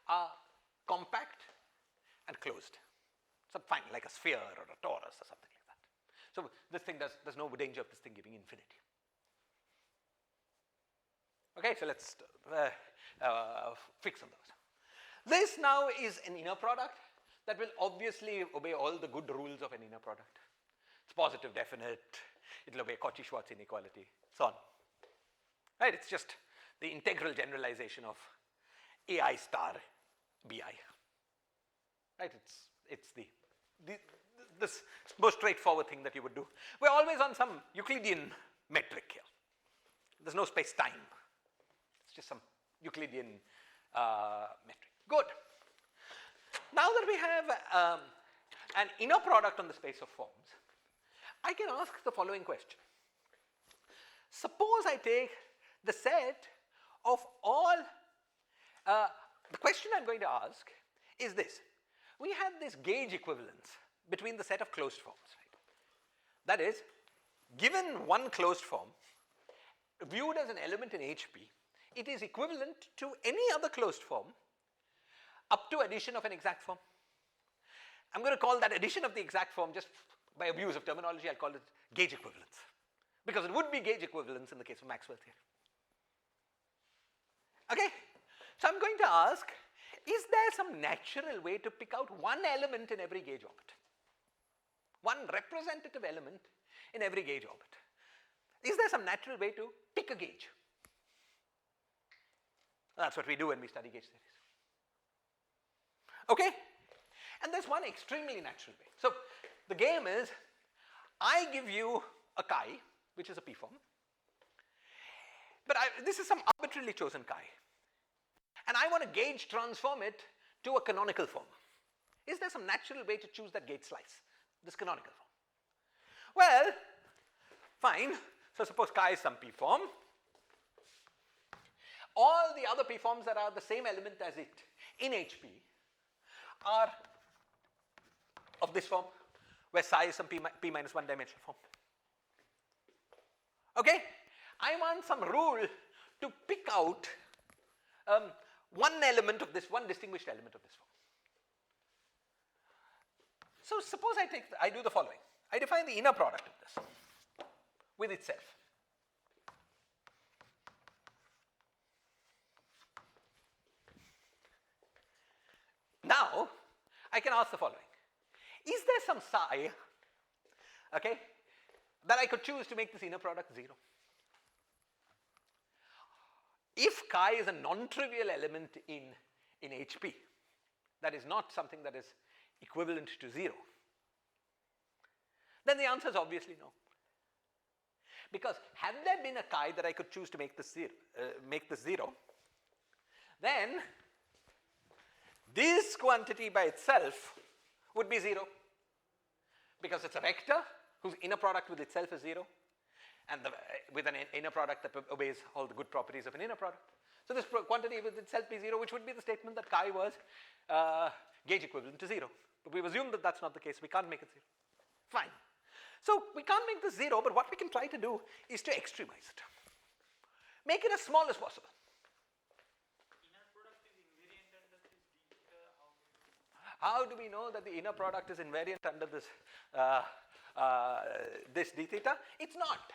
are compact and closed. So fine, like a sphere or a torus or something like that. So this thing there's no danger of this thing giving infinity. Okay, so let's fix on those. This now is an inner product that will obviously obey all the good rules of an inner product. It's positive, definite, it'll obey Cauchy-Schwarz inequality, so on. Right, it's just the integral generalization of AI star BI. Right, it's this most straightforward thing that you would do. We're always on some Euclidean metric here. There's no space-time. It's just some Euclidean metric. Good. Now that we have an inner product on the space of forms, I can ask the following question. Suppose I take the set of all, the question I'm going to ask is this. We have this gauge equivalence between the set of closed forms. Right? That is, given one closed form, viewed as an element in HP, it is equivalent to any other closed form up to addition of an exact form. I'm going to call that addition of the exact form, just by abuse of terminology, I'll call it gauge equivalence. Because it would be gauge equivalence in the case of Maxwell theory. Okay? So I'm going to ask, is there some natural way to pick out one element in every gauge orbit? One representative element in every gauge orbit. Is there some natural way to pick a gauge? That's what we do when we study gauge theories. Okay? And there's one extremely natural way. So the game is, I give you a chi, which is a P form, but this is some arbitrarily chosen chi. And I want to gauge transform it to a canonical form. Is there some natural way to choose that gauge slice, this canonical form? Well, fine. So suppose chi is some P form. All the other P forms that are the same element as it in HP are of this form, where psi is some P minus 1 dimensional form. Okay? I want some rule to pick out one element of this, one distinguished element of this form. So suppose I do the following. I define the inner product of this with itself. can ask the following. Is there some psi, okay, that I could choose to make this inner product 0? If chi is a non-trivial element in HP, that is not something that is equivalent to 0, then the answer is obviously no. Because had there been a chi that I could choose to make this 0, then this quantity by itself would be 0, because it's a vector whose inner product with itself is 0, and with an inner product that obeys all the good properties of an inner product. So this quantity with itself be 0, which would be the statement that chi was gauge equivalent to 0. But we've assumed that that's not the case. We can't make it 0. Fine. So we can't make this 0, but what we can try to do is to extremize it. Make it as small as possible. Inner product is invariant under this d theta. How do we know that the inner product is invariant under this this d theta? It's not.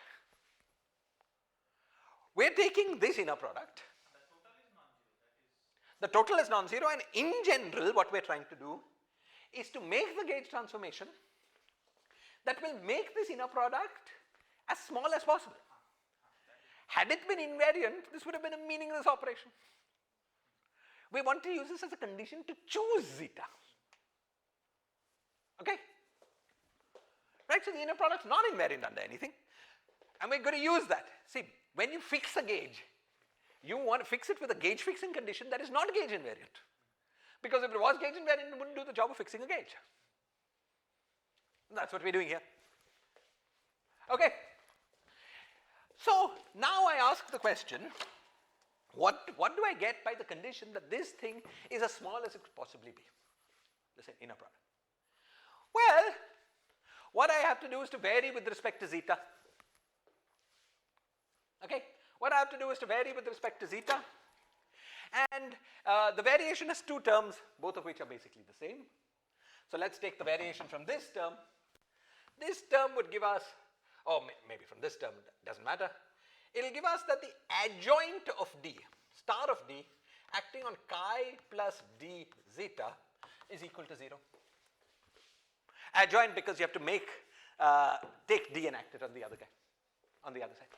We're taking this inner product. The total is non-zero, and in general what we're trying to do is to make the gauge transformation that will make this inner product as small as possible. Had it been invariant, this would have been a meaningless operation. We want to use this as a condition to choose zeta. Okay? Right, so the inner product is not invariant under anything, and we're going to use that. See, when you fix a gauge, you want to fix it with a gauge fixing condition that is not gauge invariant. Because if it was gauge invariant, it wouldn't do the job of fixing a gauge. That's what we're doing here. Okay. So now I ask the question, what do I get by the condition that this thing is as small as it could possibly be? Let's say inner product. Well, what I have to do is to vary with respect to zeta. Okay? What I have to do is to vary with respect to zeta. And the variation has two terms, both of which are basically the same. So let's take the variation from this term. This term would give us, or maybe from this term, doesn't matter. It will give us that the adjoint of d, star of d, acting on chi plus d zeta is equal to 0. Adjoint because you have to make, take d and act it on the other guy, on the other side.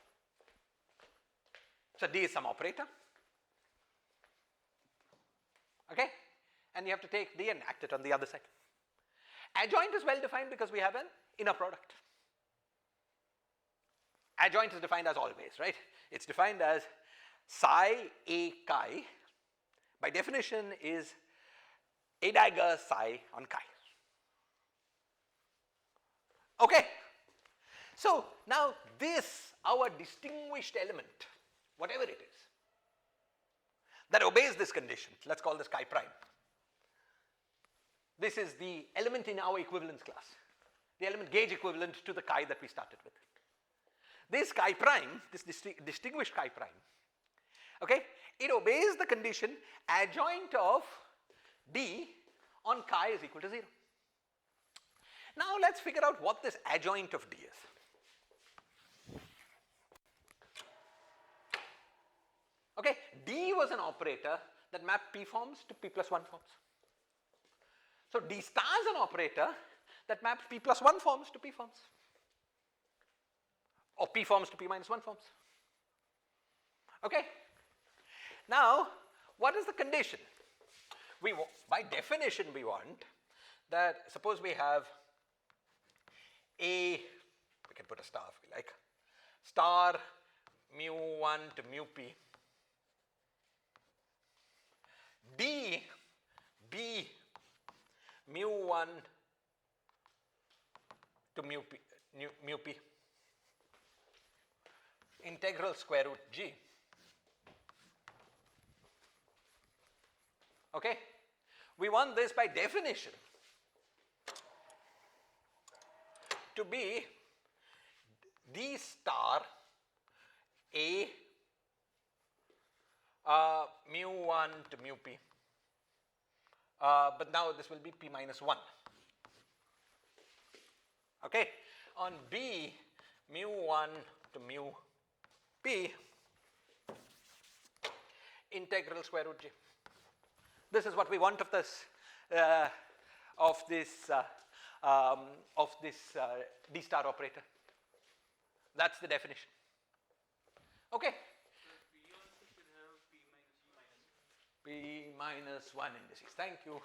So d is some operator. Okay? And you have to take d and act it on the other side. Adjoint is well defined because we have an inner product. Adjoint is defined as always, right? It's defined as psi a chi, by definition, is a dagger psi on chi. Okay? So now this, our distinguished element, whatever it is, that obeys this condition, let's call this chi prime. This is the element in our equivalence class, the element gauge equivalent to the chi that we started with. This chi prime, this distinguished chi prime, okay, it obeys the condition adjoint of d on chi is equal to 0. Now let's figure out what this adjoint of d is. Okay, d was an operator that mapped p forms to p plus 1 forms. So d star is an operator that maps p plus 1 forms to p forms, or p forms to p minus 1 forms. Okay? Now, what is the condition? By definition, we want that, suppose we have a, we can put a star if we like, star mu1 to mu p, d b mu1 to mu p, integral square root g. Okay? We want this by definition to be d star a mu1 to mu p. But now this will be p minus 1. Okay? On b mu1 to mu p, integral square root g. This is what we want of this of this d star operator. That's the definition. Okay. P also should have P minus E minus. P minus 1 indices. Thank you.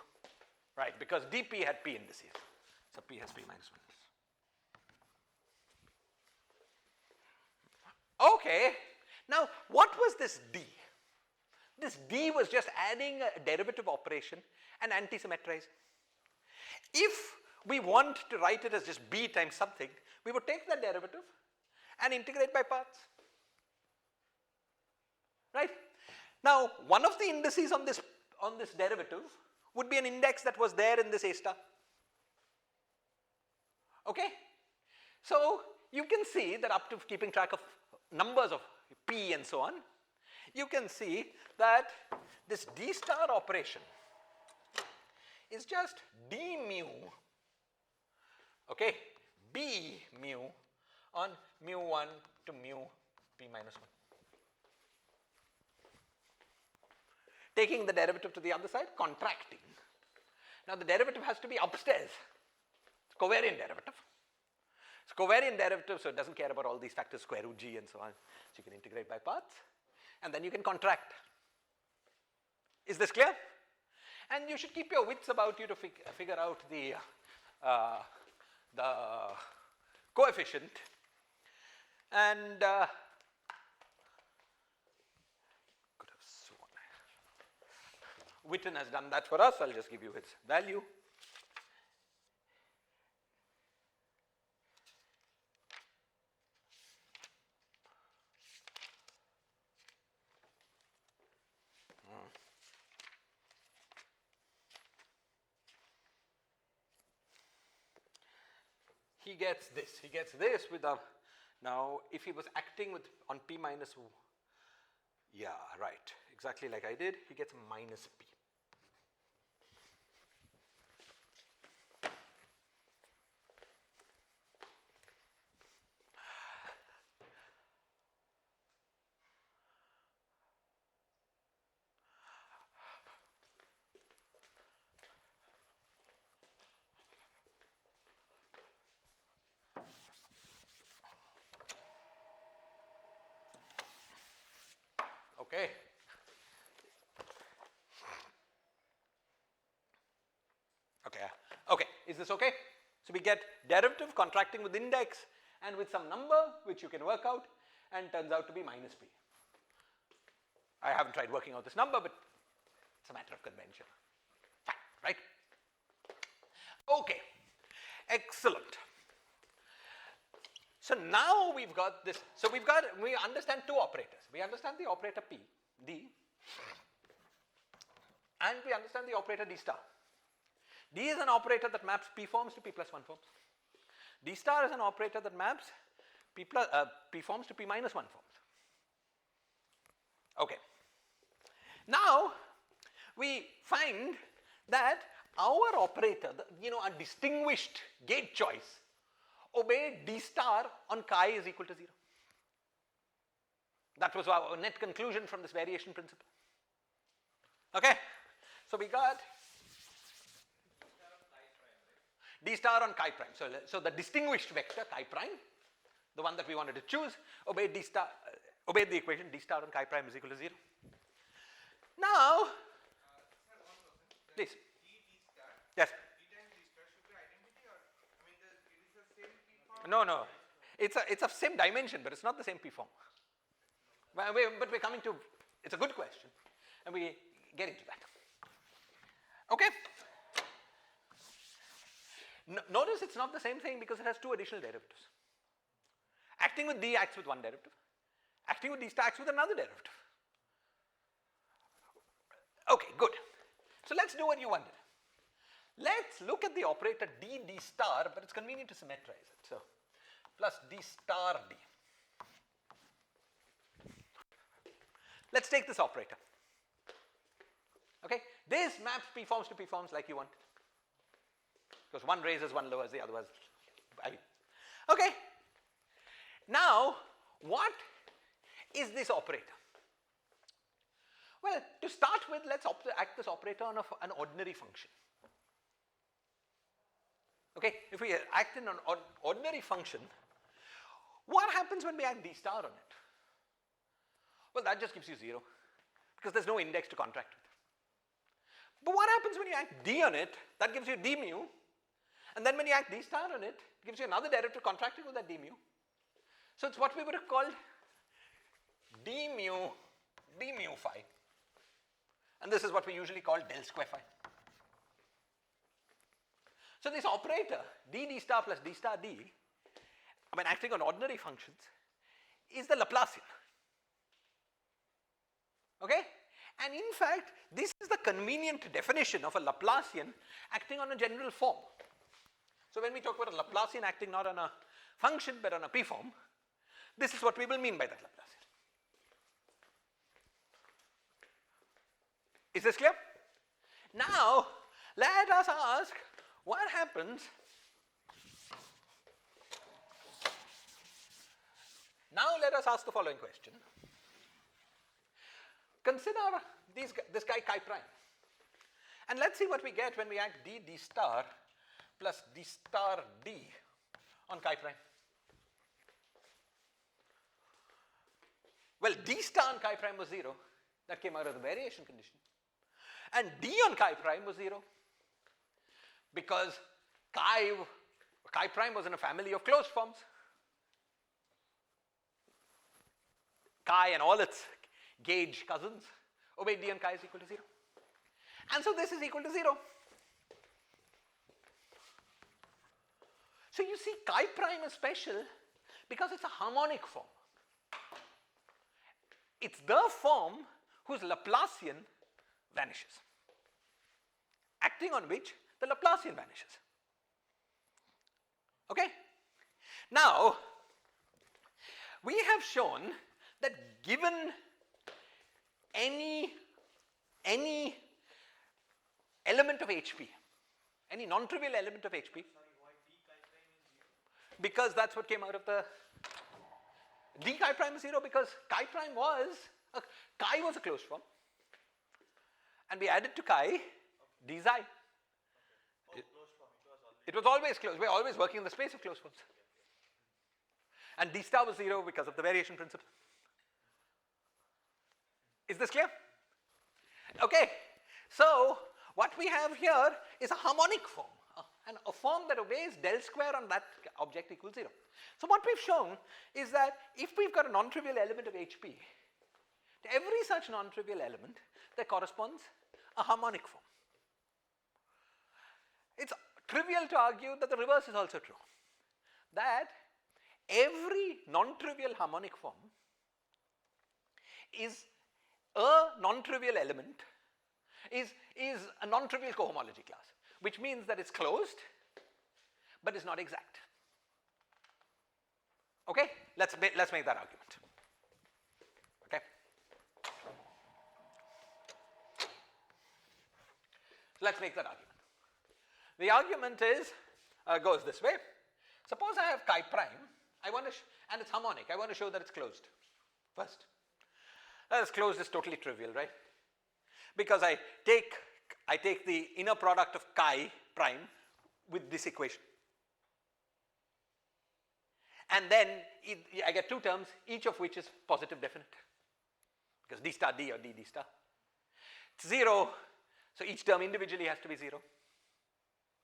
Right, because dP had P indices. So P has P minus 1. Okay. Now, what was this D? This D was just adding a derivative operation and anti-symmetrizing. If we want to write it as just B times something, we would take that derivative and integrate by parts. Right? Now, one of the indices on this derivative would be an index that was there in this A star. Okay? So, you can see that up to keeping track of numbers of P and so on, you can see that this D star operation is just D mu, okay, B mu on mu 1 to mu P minus 1. Taking the derivative to the other side, contracting. Now the derivative has to be upstairs. It's covariant derivative. It's covariant derivative, so it doesn't care about all these factors, square root g and so on. So you can integrate by parts, and then you can contract. Is this clear? And you should keep your wits about you to figure out the coefficient. And could have sworn Witten has done that for us. I'll just give you its value. He gets this with a, now if he was acting with on P minus, yeah, right, exactly like I did, he gets minus P. Okay. Okay, is this okay? So we get derivative contracting with index and with some number which you can work out and turns out to be minus P. I haven't tried working out this number, but it's a matter of convention. Fine, right? Okay, excellent. So now we've got this, so we understand two operators. We understand the operator P, D, and we understand the operator D star. D is an operator that maps P forms to P plus 1 forms. D star is an operator that maps P forms to P minus 1 forms. Okay. Now we find that our operator, our distinguished gate choice, obeyed D star on chi is equal to 0. That was our net conclusion from this variation principle. Okay? So we got D star on chi prime. So the distinguished vector chi prime, the one that we wanted to choose, obeyed D star, obeyed the equation D star on chi prime is equal to 0. Now, please. D star. Yes. D times D star should be identity, or I mean, it is the same P form. No. It's a same dimension, but it's not the same P form. But we're coming to, it's a good question, and we get into that. Okay? Notice it's not the same thing because it has two additional derivatives. Acting with D acts with one derivative. Acting with D star acts with another derivative. Okay, good. So let's do what you wanted. Let's look at the operator D star, but it's convenient to symmetrize it. So plus D star D. Let's take this operator. Okay, this maps P forms to P forms like you want. Because one raises, one lowers, the other was value. Okay. Now, what is this operator? Well, to start with, let's act this operator on an ordinary function. Okay, if we act in an ordinary function, what happens when we add d star on it? Well, that just gives you 0 because there's no index to contract with. But what happens when you add d on it? That gives you d mu. And then when you add d star on it, it gives you another derivative contracted with that d mu. So it's what we would have called d mu phi. And this is what we usually call del square phi. So this operator, d star plus d star d, when acting on ordinary functions, is the Laplacian. Okay? And in fact, this is the convenient definition of a Laplacian acting on a general form. So when we talk about a Laplacian acting not on a function but on a p form, this is what we will mean by that Laplacian. Is this clear? Now, let us ask what happens now. Let us ask the following question. Consider this guy chi prime, and let's see what we get when we add d star plus d star d on chi prime. Well, d star on chi prime was 0. That came out of the variation condition. And d on chi prime was 0 because chi prime was in a family of closed forms. Chi and all its gauge cousins obey d on chi is equal to 0. And so this is equal to 0. So you see, chi prime is special because it's a harmonic form. It's the form whose Laplacian vanishes, acting on which the Laplacian vanishes. Okay? Now, we have shown that given any element of HP, any non-trivial element of HP, because that's what came out of the d chi prime is 0 because chi prime was a closed form, and we added to chi d xi. It was always closed. We're always working in the space of closed forms. And d star was 0 because of the variation principle. Is this clear? Okay. So what we have here is a harmonic form, and a form that obeys del square on that object equals 0. So what we've shown is that if we've got a non-trivial element of HP, to every such non-trivial element there corresponds a harmonic form. It's trivial to argue that the reverse is also true, that every non-trivial harmonic form is a non-trivial element, is a non-trivial cohomology class, which means that it's closed but is not exact. Okay? Let's make that argument. Okay? Let's make that argument. The argument is goes this way. Suppose I have chi prime, and it's harmonic. I want to show that it's closed first. That is closed is totally trivial, right? Because I take the inner product of chi prime with this equation. And then I get two terms, each of which is positive definite. Because d star d or d star. It's 0, so each term individually has to be 0.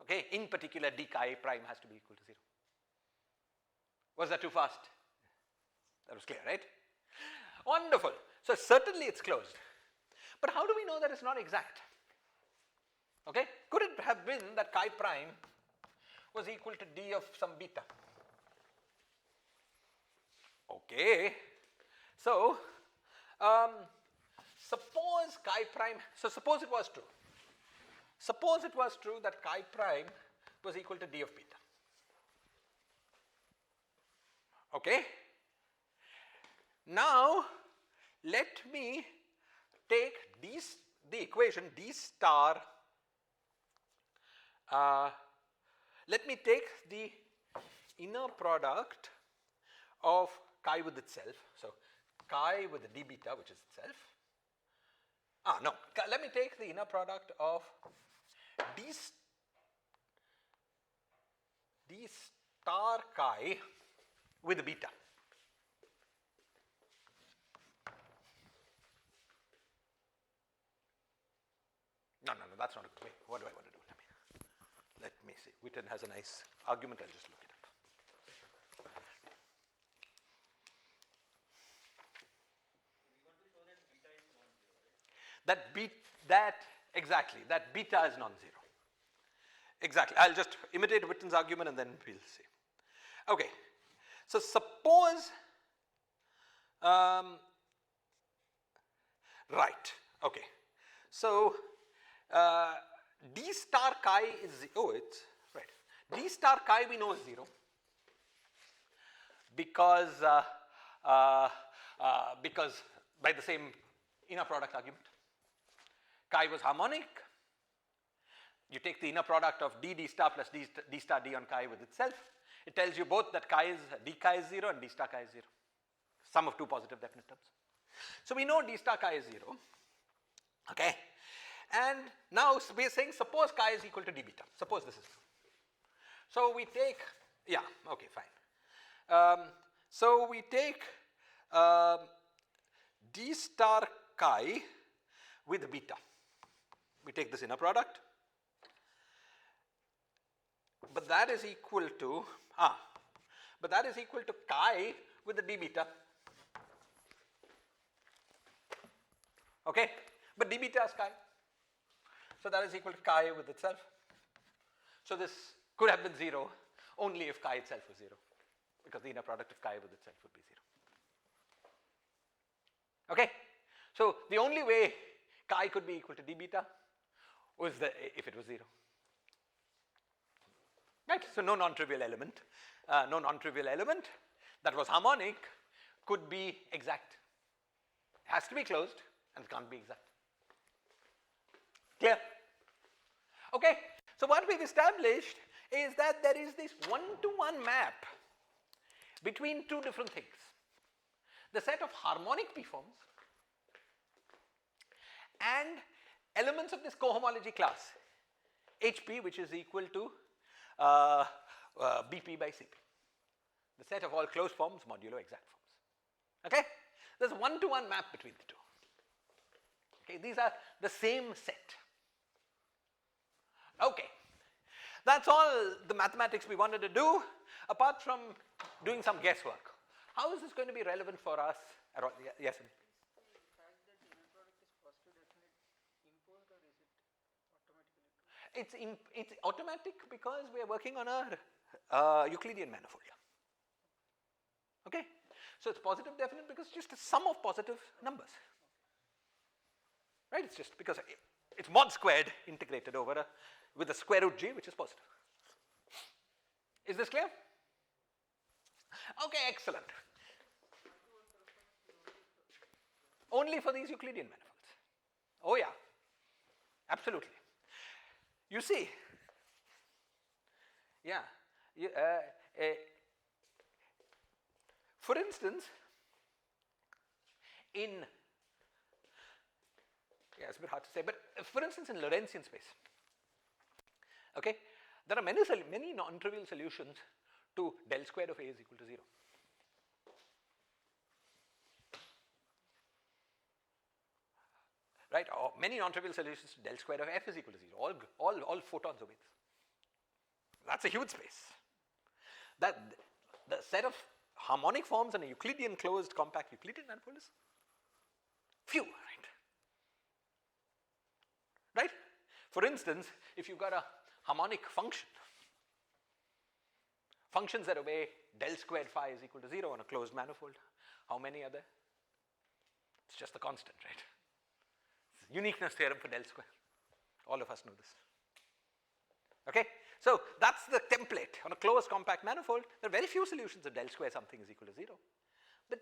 Okay, in particular d chi prime has to be equal to 0. Was that too fast? That was clear, right? Wonderful. So certainly it's closed. But how do we know that it's not exact? Okay, could it have been that chi prime was equal to d of some beta? Okay, so suppose chi prime, so suppose it was true. Suppose it was true that chi prime was equal to d of beta. Okay, now let me take the equation d star, let me take the inner product of chi with itself, so chi with the d beta, which is itself. Let me take the inner product of d star chi with beta. No, that's not a good way. What do I want to do? Let me see. Witten has a nice argument. I'll just look it up. Exactly, that beta is non-zero. Exactly. I'll just imitate Witten's argument and then we'll see. Okay. So suppose, right. Okay. So d star chi is, it's right. D star chi we know is 0 because by the same inner product argument. Chi was harmonic. You take the inner product of d star plus d star d on chi with itself. It tells you both that d chi is 0 and d star chi is 0. Sum of two positive definite terms. So we know d star chi is 0. Okay. And now we are saying suppose chi is equal to d beta. Suppose this is true. So we take, yeah, okay, fine. So we take d star chi with beta. We take this inner product. But that is equal to chi with the d beta. Okay? But d beta is chi. So that is equal to chi with itself. So this could have been 0 only if chi itself was 0. Because the inner product of chi with itself would be 0. Okay? So the only way chi could be equal to d beta was if it was 0. Right? So no non-trivial element that was harmonic could be exact. It has to be closed and it can't be exact. Clear? Okay. So what we've established is that there is this one-to-one map between two different things. The set of harmonic p-forms and elements of this cohomology class, HP, which is equal to BP by CP. The set of all closed forms modulo exact forms. Okay? There's a one-to-one map between the two. Okay, these are the same set. Okay. That's all the mathematics we wanted to do, apart from doing some guesswork. How is this going to be relevant for us? Yes? The fact that the inner product is positive definite imposed, or is it automatically true? It's automatic because we are working on a Euclidean manifold. Okay? So it's positive definite because it's just a sum of positive numbers. Right? It's just because it's mod squared integrated over with a square root g, which is positive. Is this clear? Okay, excellent. Only for these Euclidean manifolds. Oh yeah, absolutely. You see, yeah, for instance, it's a bit hard to say, but for instance in Lorentzian space, okay, there are many non-trivial solutions to del squared of A is equal to 0. Right, or many non-trivial solutions to del squared of F is equal to 0, all photons obey this. That's a huge space. The set of harmonic forms in a Euclidean closed compact Euclidean manifold is few, right? Right? For instance, if you've got a harmonic function, functions that obey del squared phi is equal to 0 on a closed manifold, how many are there? It's just the constant, right? It's uniqueness theorem for del square. All of us know this. Okay? So that's the template. On a closed compact manifold, there are very few solutions of del square something is equal to 0. But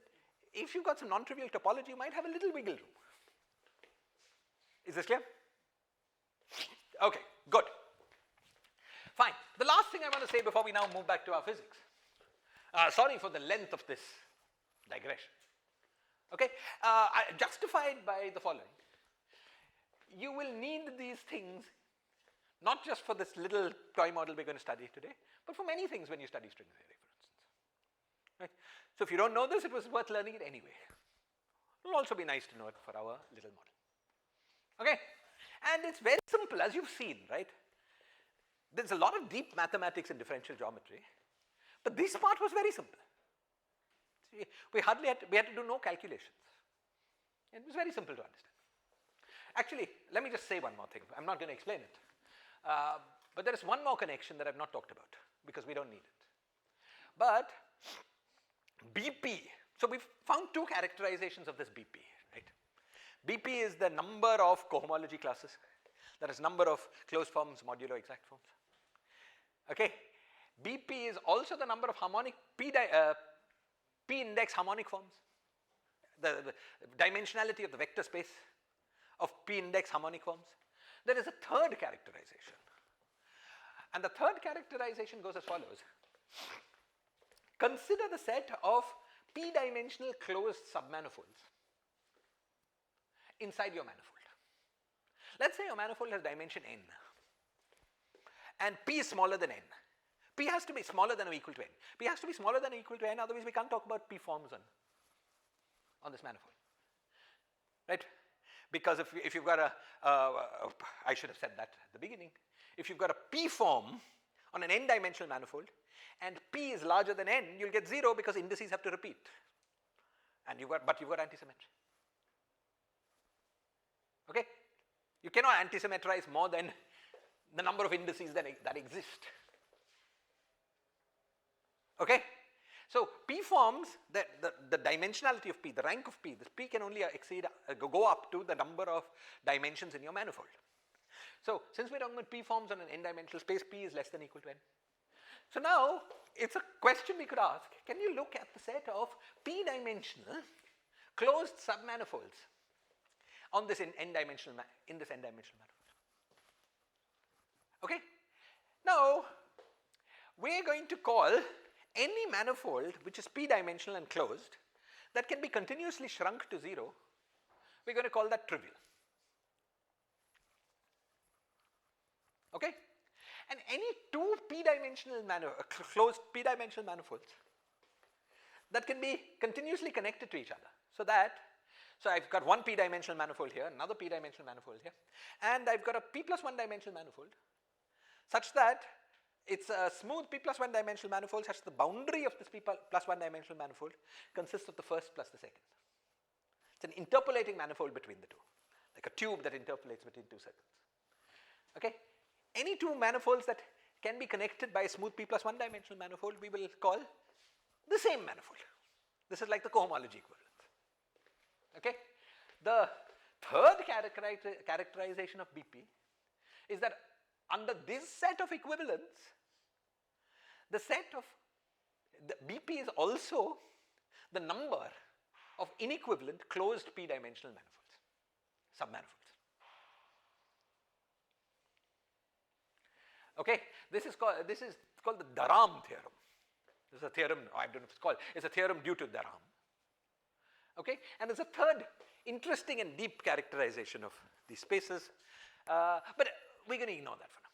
if you've got some non-trivial topology, you might have a little wiggle room. Is this clear? Okay, good. Fine. The last thing I want to say before we now move back to our physics. Sorry for the length of this digression. Okay, justified by the following. You will need these things Not just for this little toy model we're going to study today, but for many things when you study string theory, for instance. Right? So if you don't know this, it was worth learning it anyway. It will also be nice to know it for our little model. Okay? And it's very simple, as you've seen, right? There's a lot of deep mathematics in differential geometry, but this part was very simple. See, we had to do no calculations. It was very simple to understand. Actually, let me just say one more thing. I'm not going to explain it. But there is one more connection that I've not talked about because we don't need it. But BP, so we've found two characterizations of this BP, right? BP is the number of cohomology classes. That is number of closed forms modulo exact forms. Okay? BP is also the number of harmonic P-index harmonic forms. The dimensionality of the vector space of P-index harmonic forms. There is a third characterization. And the third characterization goes as follows. Consider the set of p-dimensional closed submanifolds inside your manifold. Let's say your manifold has dimension n, and p is smaller than n. P has to be smaller than or equal to n. P has to be smaller than or equal to n, otherwise we can't talk about p forms on this manifold. Right? Because if you've got I should have said that at the beginning. If you've got a p form on an n-dimensional manifold and p is larger than n, you'll get 0 because indices have to repeat. And but you've got antisymmetry. Okay? You cannot antisymmetrize more than the number of indices that exist. Okay? So p forms, the dimensionality of p, the rank of p, this p can only go up to the number of dimensions in your manifold. So since we're talking about p forms on an n-dimensional space, p is less than or equal to n. So now it's a question we could ask. Can you look at the set of p-dimensional closed submanifolds on this n-dimensional manifold? Okay? Now we're going to call any manifold which is p-dimensional and closed that can be continuously shrunk to 0, we're going to call that trivial. Okay? And any two p-dimensional closed p-dimensional manifolds that can be continuously connected to each other. So I've got one p-dimensional manifold here, another p-dimensional manifold here, and I've got a p plus 1 dimensional manifold such that it's a smooth p plus 1 dimensional manifold such that the boundary of this p plus 1 dimensional manifold consists of the first plus the second. It's an interpolating manifold between the two, like a tube that interpolates between two circles. Okay? Any two manifolds that can be connected by a smooth p plus 1 dimensional manifold we will call the same manifold. This is like the cohomology equivalent. Okay? The third characterization of BP is that under this set of equivalents, the set of the BP is also the number of inequivalent closed p-dimensional manifolds, submanifolds. Okay, this is called the Dharam theorem. This is a theorem, I don't know if it's called, it's a theorem due to Dharam. Okay, and there's a third interesting and deep characterization of these spaces, but we're going to ignore that for now.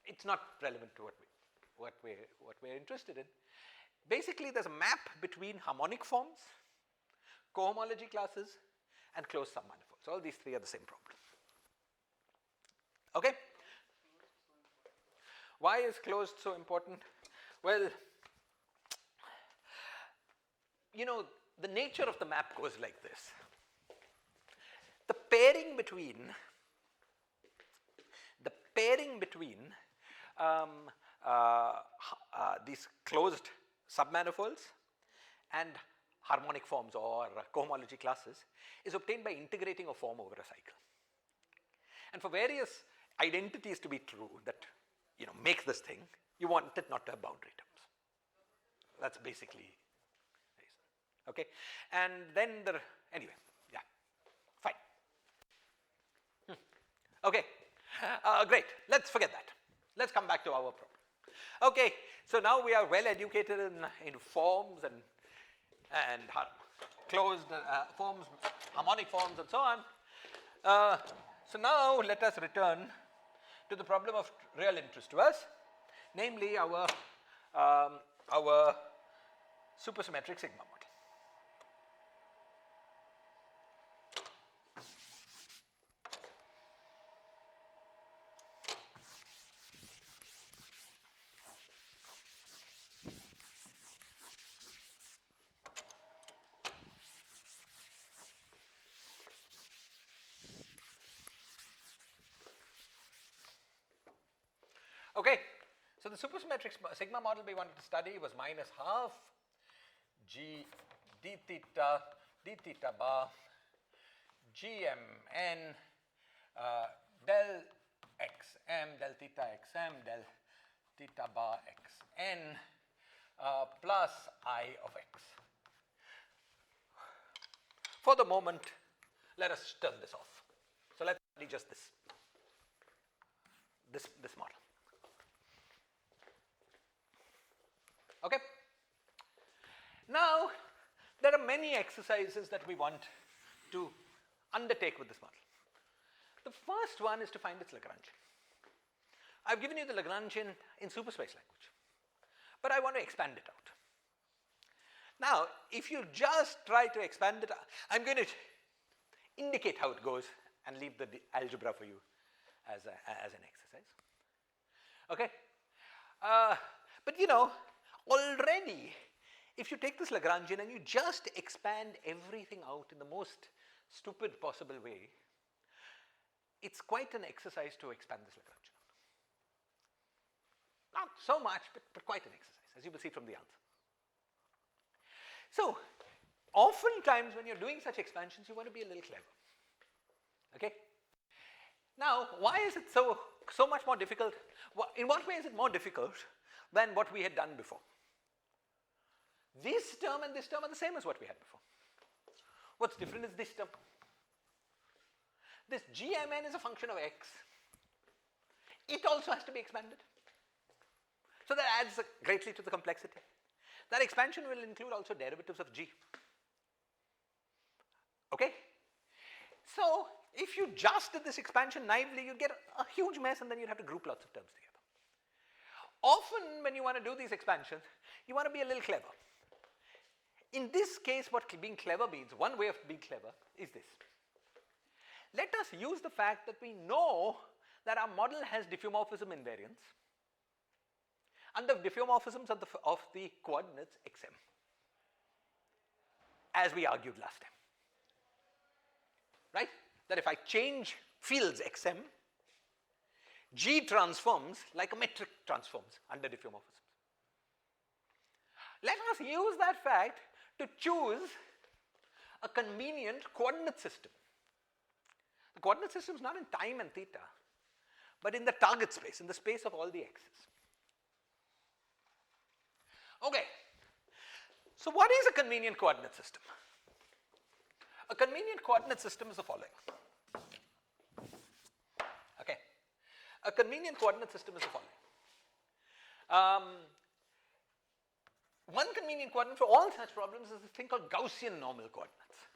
It's not relevant to what we're interested in. Basically, there's a map between harmonic forms, cohomology classes, and closed submanifolds. All these three are the same problem. Okay? Why is closed so important? Well, you know, the nature of the map goes like this. The pairing between these closed submanifolds and harmonic forms or cohomology classes is obtained by integrating a form over a cycle. And for various identities to be true that make this thing, you want it not to have boundary terms. That's basically the reason. Okay? And then anyway, yeah, fine. Okay, great. Let's forget that. Let's come back to our problem. Okay, so now we are well educated in forms and closed forms, harmonic forms, and so on. So now let us return to the problem of real interest to us, namely our supersymmetric sigma model. Okay, so the supersymmetric sigma model we wanted to study was minus half g d theta bar gmn del xm del theta xm del theta bar xn plus I of x. For the moment, let us turn this off. So let's study just this model. Okay. Now, there are many exercises that we want to undertake with this model. The first one is to find its Lagrangian. I've given you the Lagrangian in superspace language, but I want to expand it out. Now, if you just try to expand it, I'm going to indicate how it goes and leave the algebra for you as an exercise. Okay? But you know, already, if you take this Lagrangian and you just expand everything out in the most stupid possible way, it's quite an exercise to expand this Lagrangian. Not so much, but quite an exercise, as you will see from the answer. So, oftentimes when you're doing such expansions, you want to be a little clever. Okay? Now, why is it so much more difficult? In what way is it more difficult than what we had done before? This term and this term are the same as what we had before. What's different is this term. This gmn is a function of x. It also has to be expanded. So that adds greatly to the complexity. That expansion will include also derivatives of g. Okay? So, if you just did this expansion naively, you'd get a huge mess and then you'd have to group lots of terms together. Often when you want to do these expansions, you want to be a little clever. In this case, what being clever means, one way of being clever is this. Let us use the fact that we know that our model has diffeomorphism invariance and the diffeomorphisms of the coordinates xm, as we argued last time. Right? That if I change fields xm, G transforms like a metric transforms under diffeomorphisms. Let us use that fact to choose a convenient coordinate system. The coordinate system is not in time and theta, but in the target space, in the space of all the x's. Okay, so what is a convenient coordinate system? A convenient coordinate system is the following. Okay, a convenient coordinate system is the following. One convenient coordinate for all such problems is this thing called Gaussian normal coordinates,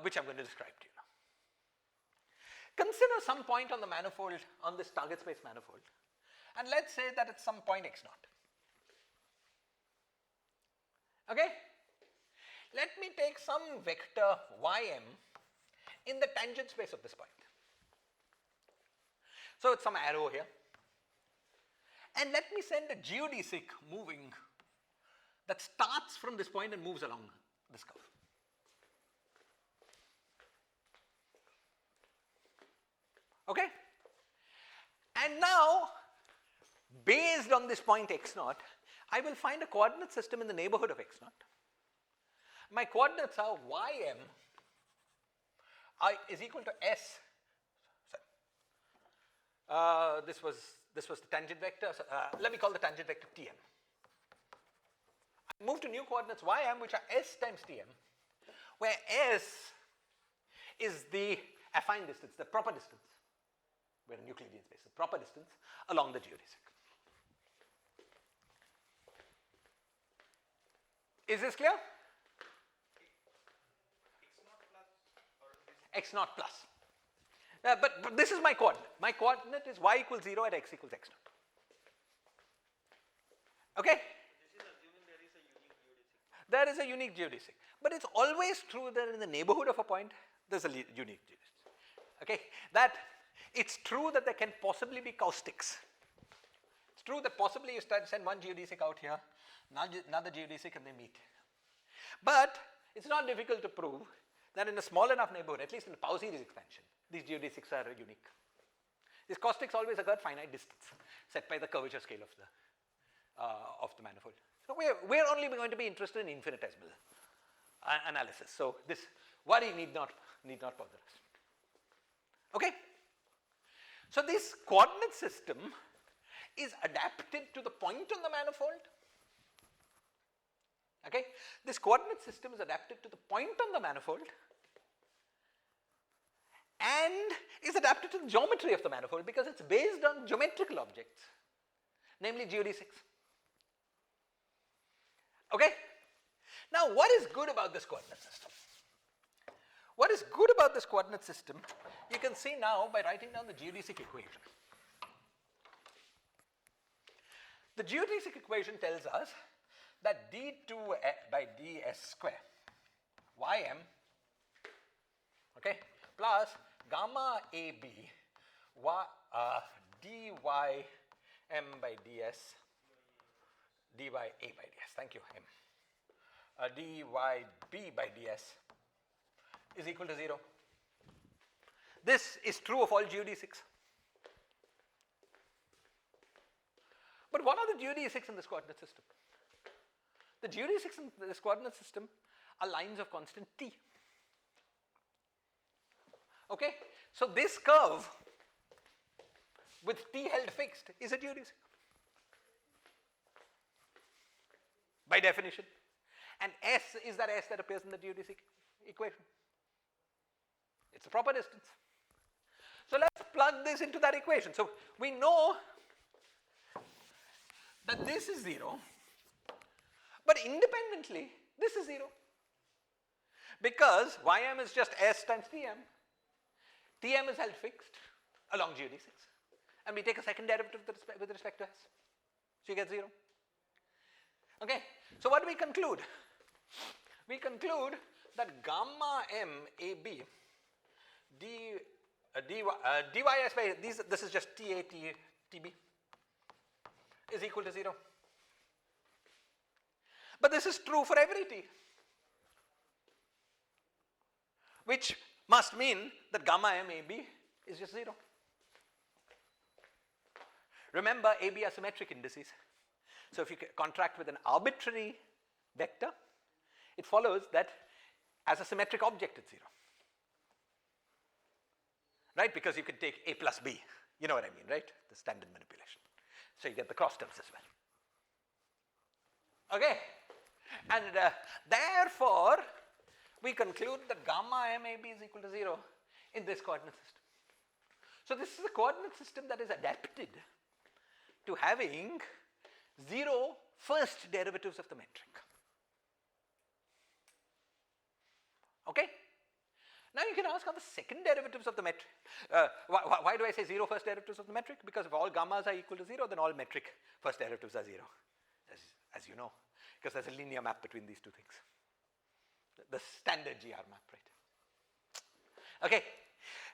which I'm going to describe to you now. Consider some point on the manifold, on this target space manifold, and let's say that it's some point x naught. Okay? Let me take some vector ym in the tangent space of this point. So it's some arrow here. And let me send a geodesic moving that starts from this point and moves along this curve. Okay? And now, based on this point x naught, I will find a coordinate system in the neighborhood of x naught. My coordinates are ym is equal to s. Sorry. This was the tangent vector. So, let me call the tangent vector Tm. I move to new coordinates ym, which are s times Tm, where s is the affine distance, the proper distance. We're in Euclidean space, the proper distance along the geodesic. Is this clear? X naught plus. But this is my coordinate. My coordinate is y equals 0 at x equals x naught. Okay? This is assuming there is a unique geodesic. There is a unique geodesic. But it's always true that in the neighborhood of a point, there's a unique geodesic. Okay? That it's true that there can possibly be caustics. It's true that possibly you send one geodesic out here, another geodesic, and they meet. But it's not difficult to prove that in a small enough neighborhood, at least in the power series expansion, these geodesics are unique. These caustics always occur at finite distance, set by the curvature scale of the manifold. So we're only going to be interested in infinitesimal analysis. So this worry need not bother us. Okay? So this coordinate system is adapted to the point on the manifold. Okay? This coordinate system is adapted to the point on the manifold and is adapted to the geometry of the manifold because it's based on geometrical objects, namely geodesics. Okay? Now, what is good about this coordinate system? What is good about this coordinate system, you can see now by writing down the geodesic equation. The geodesic equation tells us that d2 by ds square ym, okay, plus gamma ab dy m by ds dy a by ds, thank you, m, dy b by ds is equal to 0. This is true of all geodesics. But what are the geodesics in this coordinate system? The geodesics in this coordinate system are lines of constant t. Okay? So this curve with t held fixed is a geodesic. By definition. And S is that S that appears in the geodesic equation. It's a proper distance. So let's plug this into that equation. So we know that this is 0, but independently this is 0. Because ym is just S times Tm. Tm is held fixed along geodesics. And we take a second derivative with respect to S. So you get 0. Okay, so what do we conclude? We conclude that gamma m ab dys by this is just ta tb is equal to 0. But this is true for every t, which must mean that gamma m ab is just 0. Remember, ab are symmetric indices. So if you contract with an arbitrary vector, it follows that as a symmetric object it's 0. Right? Because you can take a plus b. You know what I mean, right? The standard manipulation. So you get the cross terms as well. Okay? And therefore, we conclude that gamma mab is equal to 0 in this coordinate system. So this is a coordinate system that is adapted to having 0 first derivatives of the metric. Okay? Now you can ask, are the second derivatives of the metric, why do I say 0 first derivatives of the metric? Because if all gammas are equal to 0, then all metric first derivatives are 0, as you know, because there's a linear map between these two things. The standard GR map, right? Okay.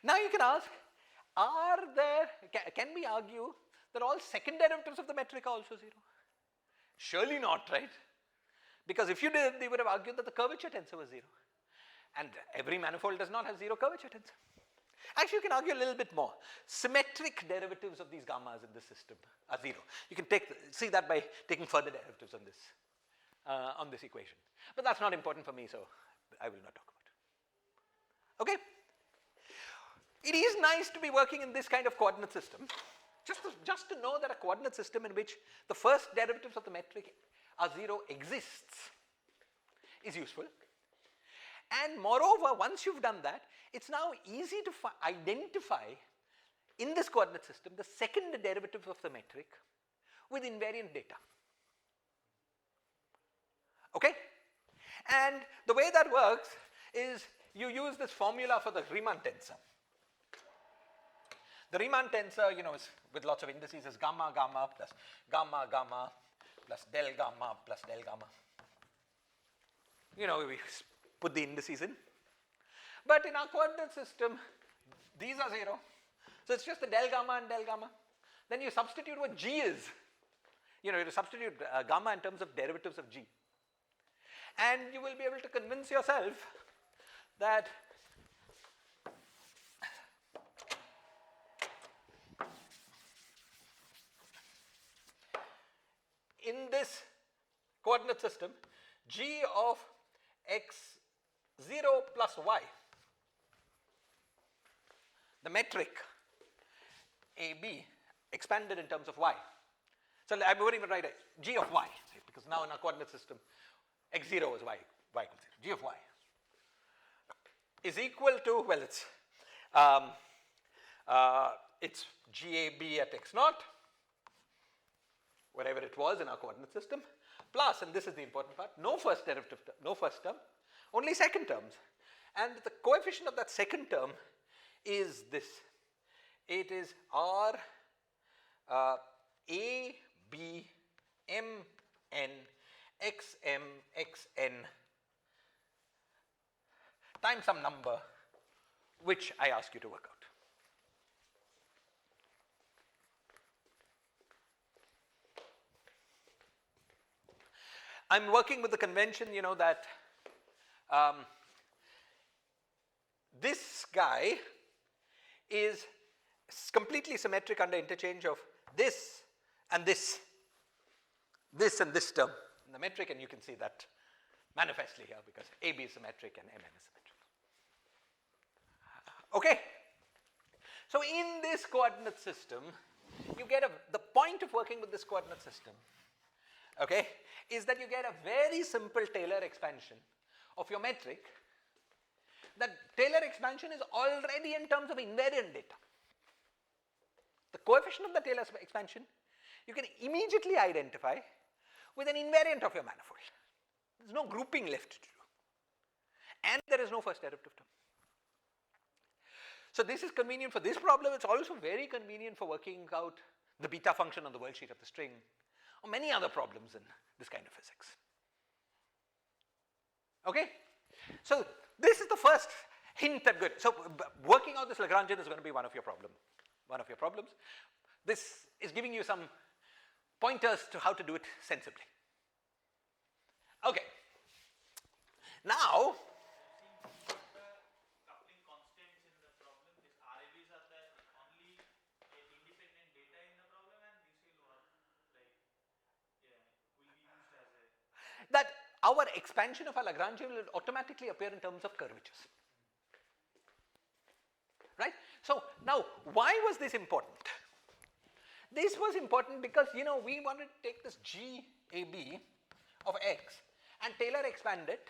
Now you can ask, can we argue that all second derivatives of the metric are also 0? Surely not, right? Because if you did, they would have argued that the curvature tensor was 0. And every manifold does not have 0 curvature tensor. Actually, you can argue a little bit more. Symmetric derivatives of these gammas in this system are 0. You can see that by taking further derivatives on this equation. But that's not important for me, so I will not talk about it. Okay? It is nice to be working in this kind of coordinate system. Just to know that a coordinate system in which the first derivatives of the metric are 0 exists is useful. And moreover, once you've done that, it's now easy to identify in this coordinate system the second derivative of the metric with invariant data. Okay? And the way that works is you use this formula for the Riemann tensor. The Riemann tensor, you know, is with lots of indices is gamma gamma plus gamma gamma plus del gamma plus del gamma. You know, we put the indices in. But in our coordinate system, these are 0. So it's just the del gamma and del gamma. Then you substitute what g is. You know, you substitute gamma in terms of derivatives of g. And you will be able to convince yourself that in this coordinate system, g of x0 plus y, the metric AB expanded in terms of y. So I won't even write g of y, because now in our coordinate system, x0 is y equals 0. G of y is equal to, well, it's GAB at x0, whatever it was in our coordinate system, plus, and this is the important part, no first derivative, no first term, only second terms. And the coefficient of that second term is this. It is R A B M N X M X N times some number which I ask you to work out. I'm working with the convention, you know, that this guy is completely symmetric under interchange of this and this and this term in the metric, and you can see that manifestly here because AB is symmetric and MN is symmetric. Okay. So in this coordinate system, you get the point of working with this coordinate system, okay, is that you get a very simple Taylor expansion of your metric. That Taylor expansion is already in terms of invariant data. The coefficient of the Taylor expansion you can immediately identify with an invariant of your manifold. There is no grouping left to do. And there is no first derivative term. So this is convenient for this problem. It's also very convenient for working out the beta function on the world sheet of the string, or many other problems in this kind of physics. Okay? So this is the first hint at good. So working out this Lagrangian is going to be one of your problems. This is giving you some pointers to how to do it sensibly. Okay. Now, coupling constants in the problem, these RABs are the only independent data in the problem, and this will work like, will be used as a... that our expansion of our Lagrangian will automatically appear in terms of curvatures. Right? So now, why was this important? This was important because, you know, we wanted to take this GAB of x and Taylor expand it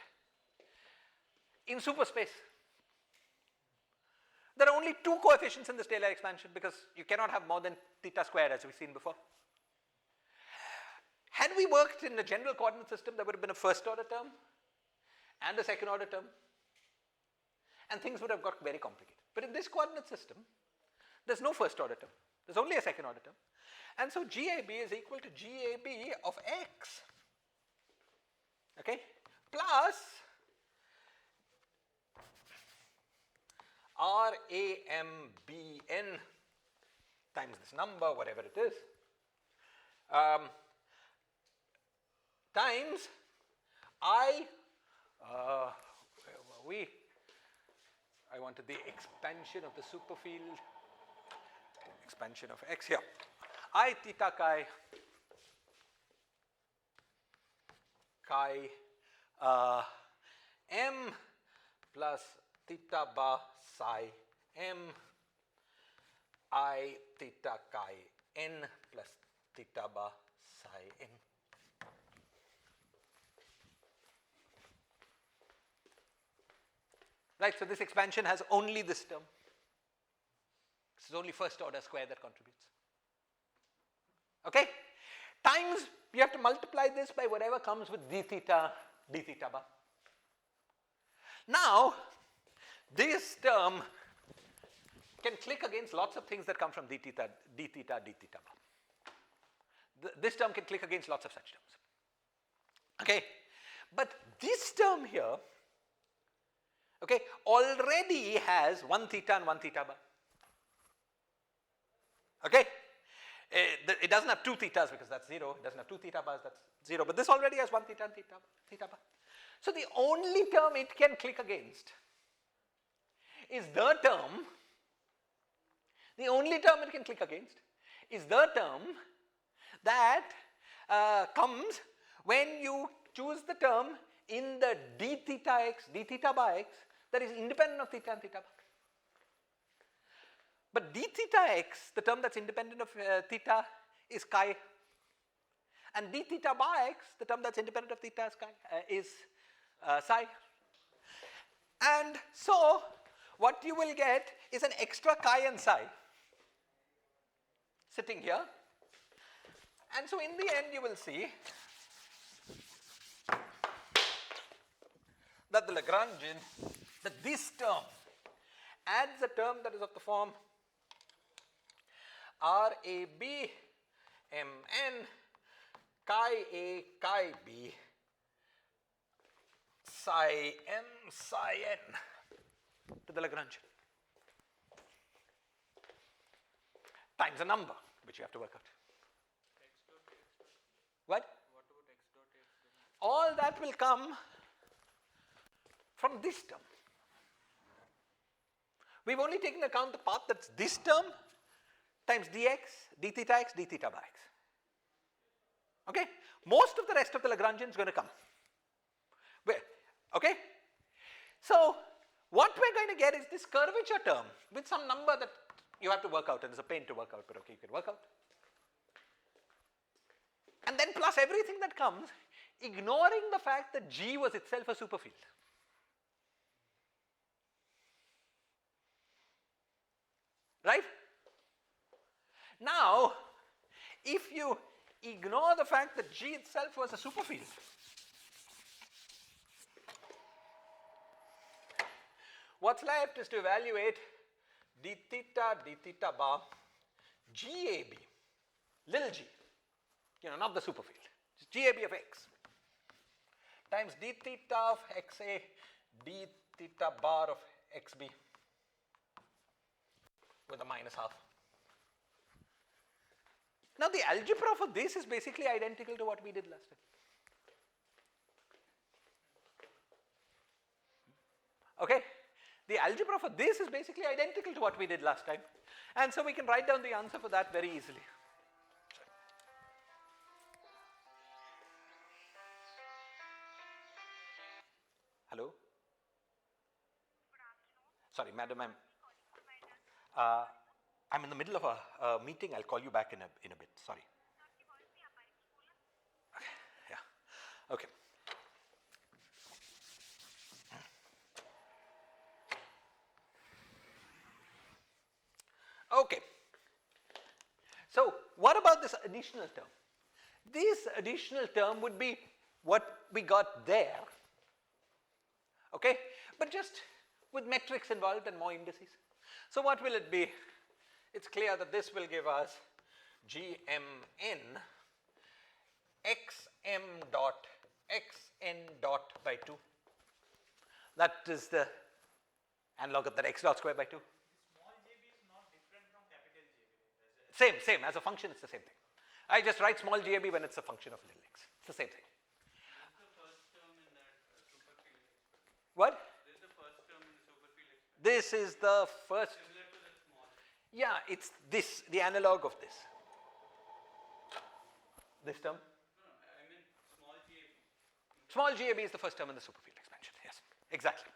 in superspace. There are only two coefficients in this Taylor expansion because you cannot have more than theta squared, as we've seen before. Had we worked in the general coordinate system, there would have been a first order term and a second order term, and things would have got very complicated. But in this coordinate system, there's no first order term. There's only a second order term. And so GAB is equal to GAB of x, okay, plus RAMBN times this number, whatever it is, times where were we? I wanted the expansion of the superfield, expansion of x here. I theta chi m plus theta bar psi m I theta chi n plus theta bar psi n. Right, so this expansion has only this term. This is only first order square that contributes. Okay? Times, you have to multiply this by whatever comes with d theta bar. Now, this term can click against lots of things that come from d theta bar. This term can click against lots of such terms. Okay, but this term here, okay, already has 1 theta and 1 theta bar. Okay, it doesn't have 2 thetas because that's 0. It doesn't have 2 theta bars, that's 0. But this already has 1 theta and theta bar. So the only term it can click against is the term. The only term it can click against is the term that comes when you choose the term in the d theta bar x that is independent of theta and theta bar. But d theta x, the term that's independent of theta, is chi, and d theta bar x, the term that's independent of theta is psi. And so what you will get is an extra chi and psi sitting here. And so in the end you will see that the Lagrangian, that this term adds a term that is of the form RAB Mn chi A chi B psi m psi n to the Lagrangian times a number which you have to work out. What? What about x dot x? All that will come from this term. We've only taken account the path that's this term times dx, d theta x, d theta bar x. Okay? Most of the rest of the Lagrangian is going to come. Okay? So what we're going to get is this curvature term with some number that you have to work out, and it's a pain to work out, but okay, you can work out. And then plus everything that comes, ignoring the fact that G was itself a superfield. Right? Now, if you ignore the fact that G itself was a superfield, what's left is to evaluate d theta bar GAB, little g, not the superfield, just GAB of x, times d theta of xa, d theta bar of xb with a minus half. Now the algebra for this is basically identical to what we did last time. Okay? The algebra for this is basically identical to what we did last time. And so we can write down the answer for that very easily. Hello? Sorry, madam, I'm in the middle of a meeting. I'll call you back in a bit. Sorry. Okay. Yeah. Okay. Okay. So what about this additional term? This additional term would be what we got there. Okay? But just with metrics involved and more indices. So what will it be? It's clear that this will give us GMN xm dot xn dot by 2. That is the analog of that x dot square by 2. Small jb is not different from capital JB. Same. As a function, it's the same thing. I just write small gab when it's a function of little x. It's the same thing. What? This is the first term in the superfield expression. This is the first. Similar to the small. Yeah, it's this, the analog of this. This term. No, I mean small JB. Small GAB is the first term in the superfield expansion. Yes, exactly.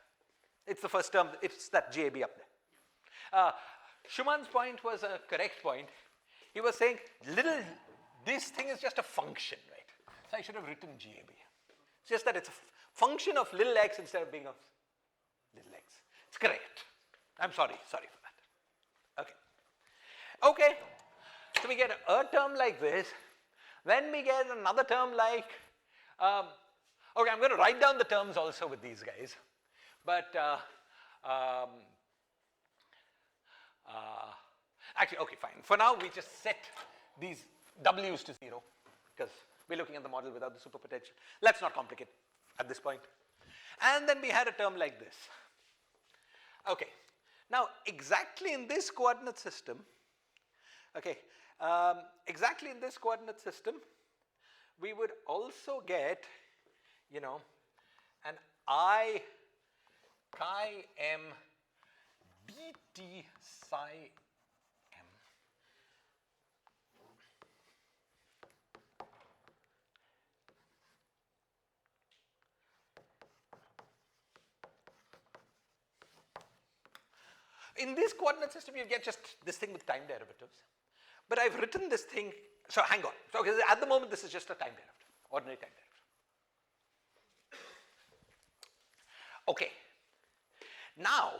It's the first term. It's that GAB up there. Schumann's point was a correct point. He was saying this thing is just a function, right? So I should have written GAB. It's just that it's a function of little x instead of being of little x. It's correct. I'm sorry for that. Okay. So we get a term like this. Then we get another term like, okay, I'm going to write down the terms also with these guys. But Actually, okay, fine. For now, we just set these W's to 0 because we're looking at the model without the superpotential. Let's not complicate at this point. And then we had a term like this. Okay. Now, exactly in this coordinate system, okay, exactly in this coordinate system, we would also get, you know, an I chi m dt psi m. In this coordinate system, you get just this thing with time derivatives. But I've written this thing, so hang on. So at the moment, this is just a time derivative, ordinary time derivative. Okay. Now,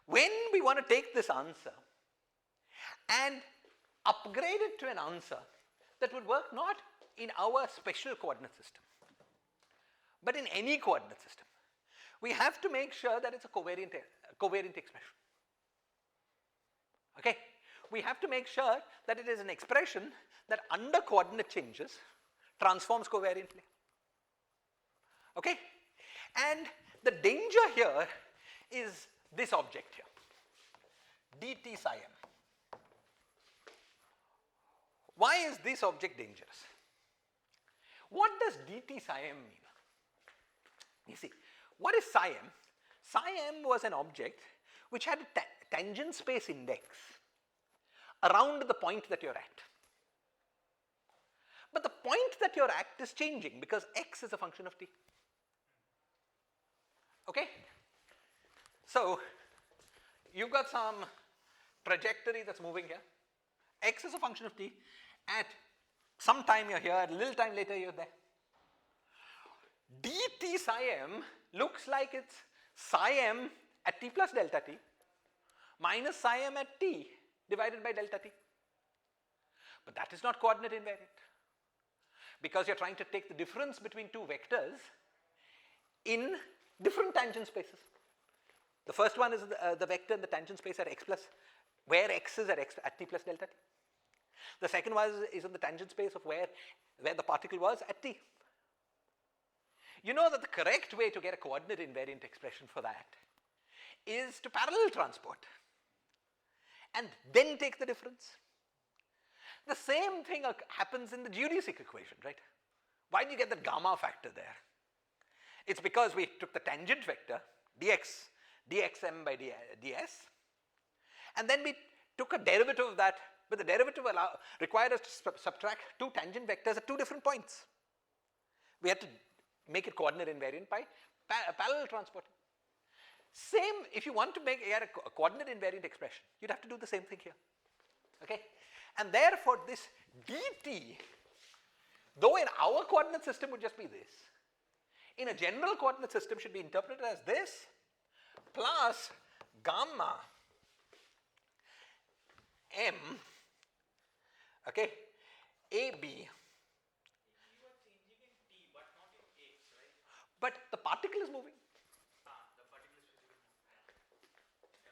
when we want to take this answer and upgrade it to an answer that would work not in our special coordinate system, but in any coordinate system, we have to make sure that it's a covariant expression. Okay? We have to make sure that it is an expression that under coordinate changes transforms covariantly. Okay? And the danger here is this object here, dt psi m. Why is this object dangerous? What does dt psi m mean? You see, what is psi m? Psi m was an object which had a tangent space index around the point that you're at. But the point that you're at is changing because x is a function of t. Okay? So, you've got some trajectory that's moving here. X is a function of t. At some time you're here, at a little time later you're there. dt psi m looks like it's psi m at t plus delta t minus psi m at t divided by delta t. But that is not coordinate invariant because you're trying to take the difference between two vectors in different tangent spaces. The first one is the vector in the tangent space at x plus, where x is at t plus delta t. The second one is in the tangent space of where the particle was at t. You know that the correct way to get a coordinate invariant expression for that is to parallel transport and then take the difference. The same thing happens in the geodesic equation, right? Why do you get the gamma factor there? It's because we took the tangent vector dxm by ds, and then we took a derivative of that, but the derivative required us to subtract two tangent vectors at two different points. We had to make it coordinate invariant by parallel transporting. Same, if you want to make a coordinate invariant expression, you'd have to do the same thing here. Okay? And therefore, this dt, though in our coordinate system would just be this, in a general coordinate system should be interpreted as this plus gamma m, okay, ab. You are changing in t but not in x, right? But the particle is moving. The particle is physically.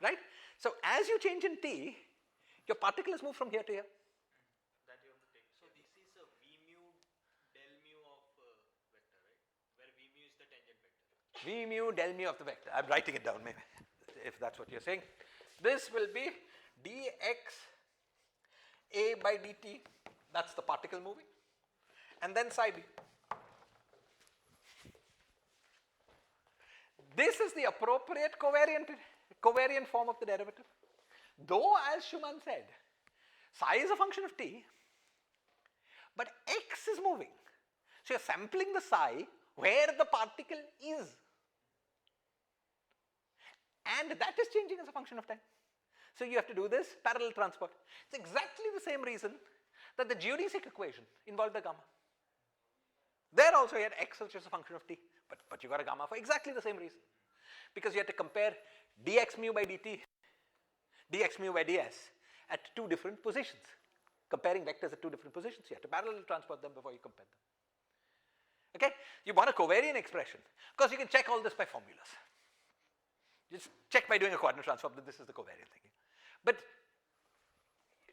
Right? So as you change in t, your particle is moved from here to here. That you have to take. So this is a v mu del mu of vector, right? Where v mu is the tangent vector. V mu del mu of the vector. I'm writing it down, maybe, if that's what you're saying. This will be dx a by dt. That's the particle moving. And then psi b. This is the appropriate covariant form of the derivative. Though, as Schumann said, psi is a function of t, but x is moving. So you're sampling the psi where the particle is. And that is changing as a function of time. So you have to do this parallel transport. It's exactly the same reason that the geodesic equation involved the gamma. There also you had x, which is a function of t, but you got a gamma for exactly the same reason. Because you had to compare dx mu by dt, dx mu by ds at two different positions. Comparing vectors at two different positions, you have to parallel transport them before you compare them. Okay? You want a covariant expression, because you can check all this by formulas. Just check by doing a coordinate transform that this is the covariant thing. But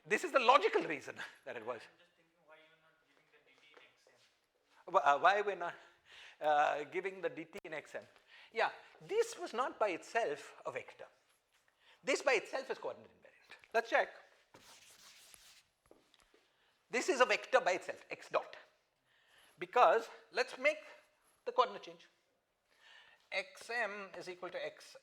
this is the logical reason that it was. I'm just thinking why you're not giving the dt in xm. Why we're not giving the dt in xm? Yeah, this was not by itself a vector. This by itself is coordinate invariant. Let's check. This is a vector by itself, x dot. Because let's make the coordinate change. xm is equal to x.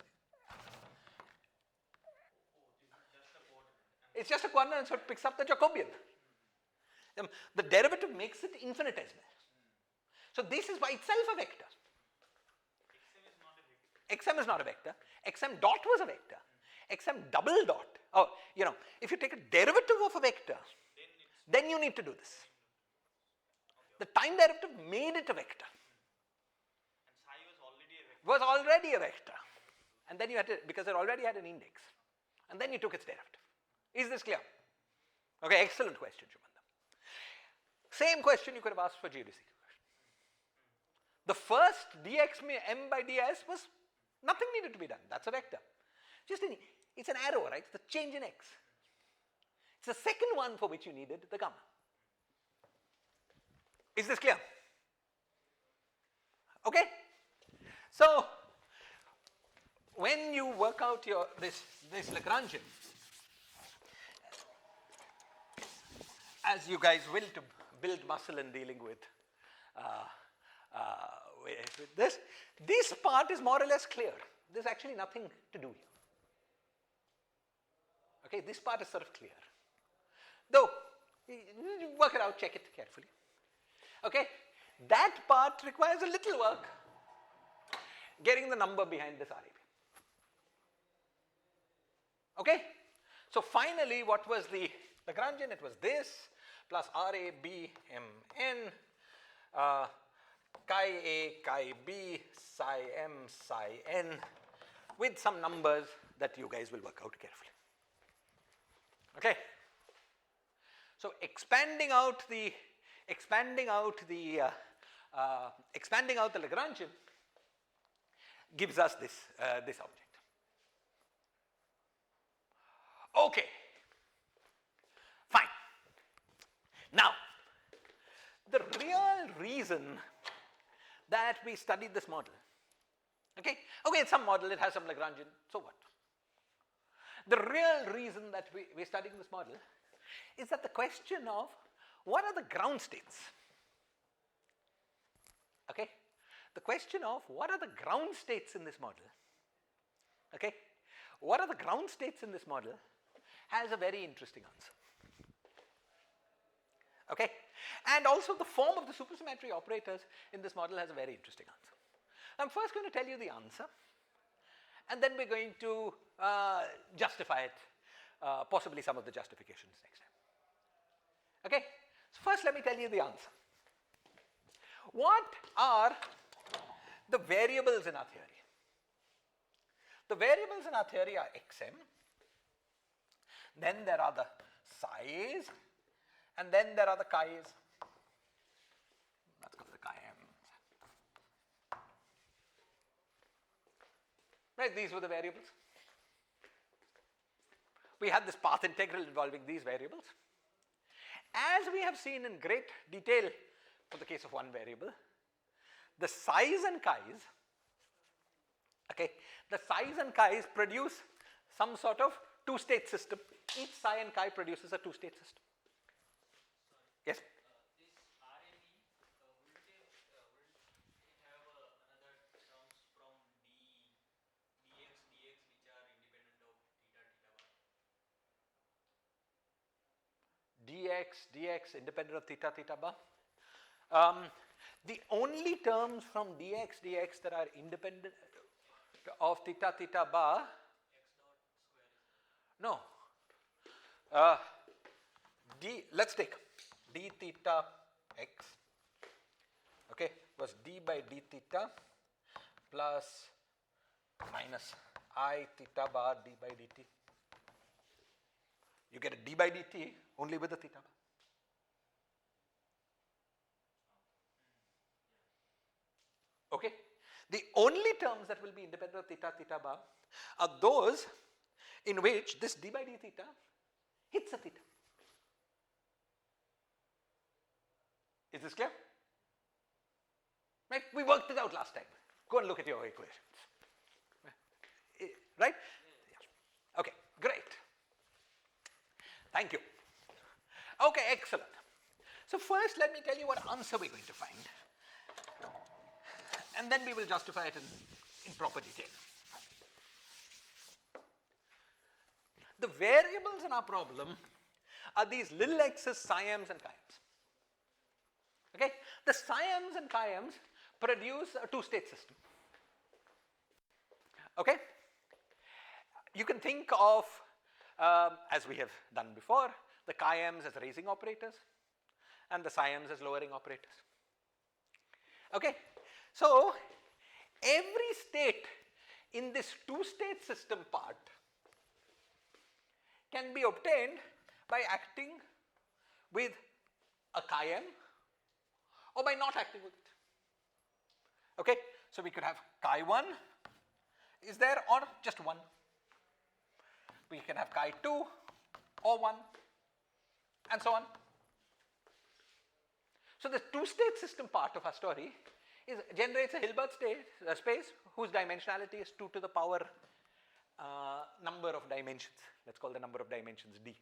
It's just a coordinate, so it picks up the Jacobian. The derivative makes it infinitesimal. So this is by itself a vector. xm is not a vector. xm dot was a vector. xm double dot. Oh, you know, if you take a derivative of a vector, then you need to do this. The time derivative made it a vector. And psi Was already a vector. And then you had to, because it already had an index. And then you took its derivative. Is this clear? Okay, excellent question, Shumanda. Same question you could have asked for geodesic. The first dx m by ds was nothing needed to be done. That's a vector. It's an arrow, right? It's the change in x. It's the second one for which you needed the gamma. Is this clear? Okay? So, when you work out your this Lagrangian, as you guys will to build muscle in dealing with this part is more or less clear. There's actually nothing to do here. Okay, this part is sort of clear. Though, you work it out, check it carefully. Okay, that part requires a little work, getting the number behind this RAB. Okay, so finally what was the Lagrangian? It was this plus RAB Mn chi A chi B psi M psi N with some numbers that you guys will work out carefully. Okay. So expanding out the Lagrangian gives us this object. Okay. Fine. Now, the real reason that we studied this model, okay, it's some model, it has some Lagrangian, so what? The real reason that we're studying this model is that the question of what are the ground states? Okay, the question of what are the ground states in this model? Okay, what are the ground states in this model has a very interesting answer. Okay, and also the form of the supersymmetry operators in this model has a very interesting answer. I'm first going to tell you the answer, and then we're going to justify it, possibly some of the justifications next time. Okay, so first let me tell you the answer. What are the variables in our theory? The variables in our theory are xm, then there are the psi's, and then there are the chi's. Let's go to the chi-m. Right, these were the variables. We had this path integral involving these variables. As we have seen in great detail for the case of one variable, the psi's and chi's, okay, the psi's and chi's produce some sort of two-state system. Each psi and chi produces a two-state system. Yes? This RAB, will it have another terms from dx, dx which are independent of theta, theta bar? Dx, dx independent of theta, theta bar. The only terms from dx, dx that are independent of theta, theta bar, no. Let's take d theta x, okay, was d by d theta plus minus I theta bar d by dt. You get a d by dt only with the theta bar. Okay, The only terms that will be independent of theta, theta bar are those in which this d by d theta hits a theta. Is this clear? Right? We worked it out last time. Go and look at your equations. Right? Okay, great. Thank you. Okay, excellent. So first let me tell you what answer we're going to find. And then we will justify it in proper detail. The variables in our problem are these little x's, psi-m's and chi-m's. Okay? The psi-m's and chi-m's produce a two-state system. Okay? You can think of, as we have done before, the chi-m's as raising operators and the psi-m's as lowering operators. Okay? So, every state in this two-state system part can be obtained by acting with a chi-m or by not acting with it. Okay? So, we could have chi1 is there or just 1. We can have chi2 or 1 and so on. So, the two-state system part of our story generates a Hilbert space whose dimensionality is 2 to the power number of dimensions. Let's call the number of dimensions d,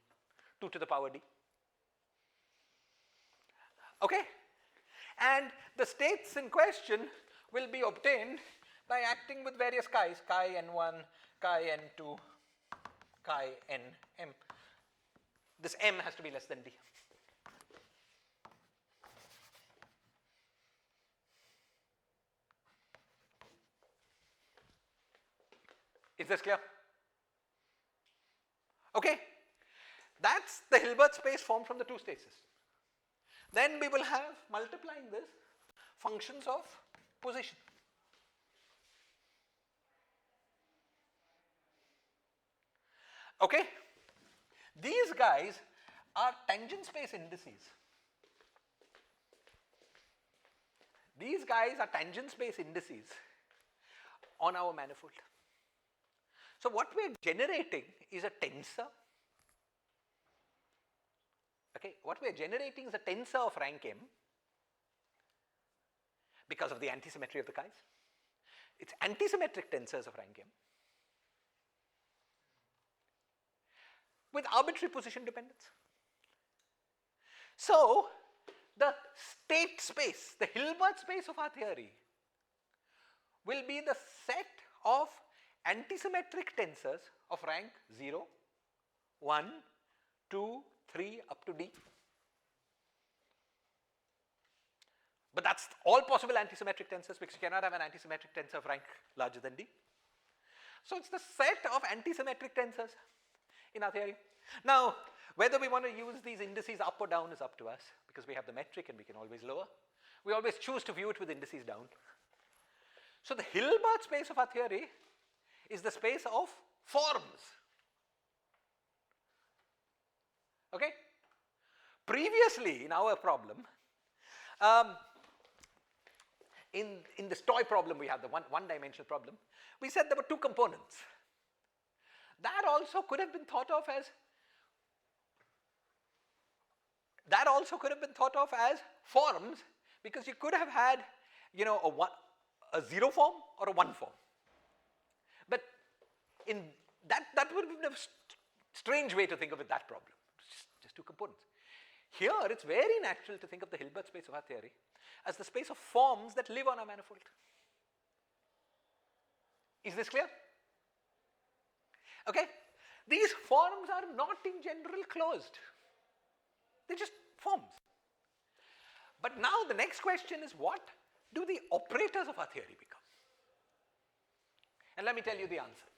2 to the power d. Okay? And the states in question will be obtained by acting with various chi's, chi n1, chi n2, chi nm. This m has to be less than d. Is this clear? Okay. That's the Hilbert space formed from the two-state system. Then we will have, multiplying this, functions of position. Okay? These guys are tangent space indices. These guys are tangent space indices on our manifold. So what we are generating is a tensor. Okay, what we are generating is a tensor of rank m because of the antisymmetry of the chi's. It's antisymmetric tensors of rank m with arbitrary position dependence. So the state space, the Hilbert space of our theory will be the set of antisymmetric tensors of rank 0, 1, 2, 3 up to d. But that's all possible antisymmetric tensors because you cannot have an antisymmetric tensor of rank larger than d. So it's the set of antisymmetric tensors in our theory. Now, whether we want to use these indices up or down is up to us because we have the metric and we can always lower. We always choose to view it with indices down. So the Hilbert space of our theory is the space of forms. Okay? Previously in our problem, in this toy problem we had, the one-dimensional problem, we said there were two components. That also could have been thought of as forms because you could have had, a 0 form or a 1 form. But in that would have been a strange way to think of it, that problem. Just two components. Here it's very natural to think of the Hilbert space of our theory as the space of forms that live on a manifold. Is this clear? Okay? These forms are not in general closed. They're just forms. But now the next question is, what do the operators of our theory become? And let me tell you the answer.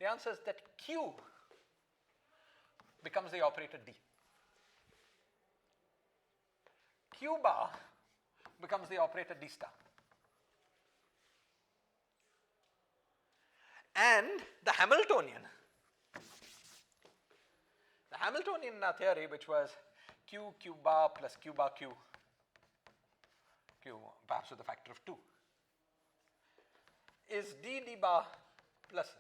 The answer is that Q becomes the operator D. Q bar becomes the operator D star. And the Hamiltonian in our theory, which was Q bar plus Q bar Q, perhaps with a factor of 2, is d bar plus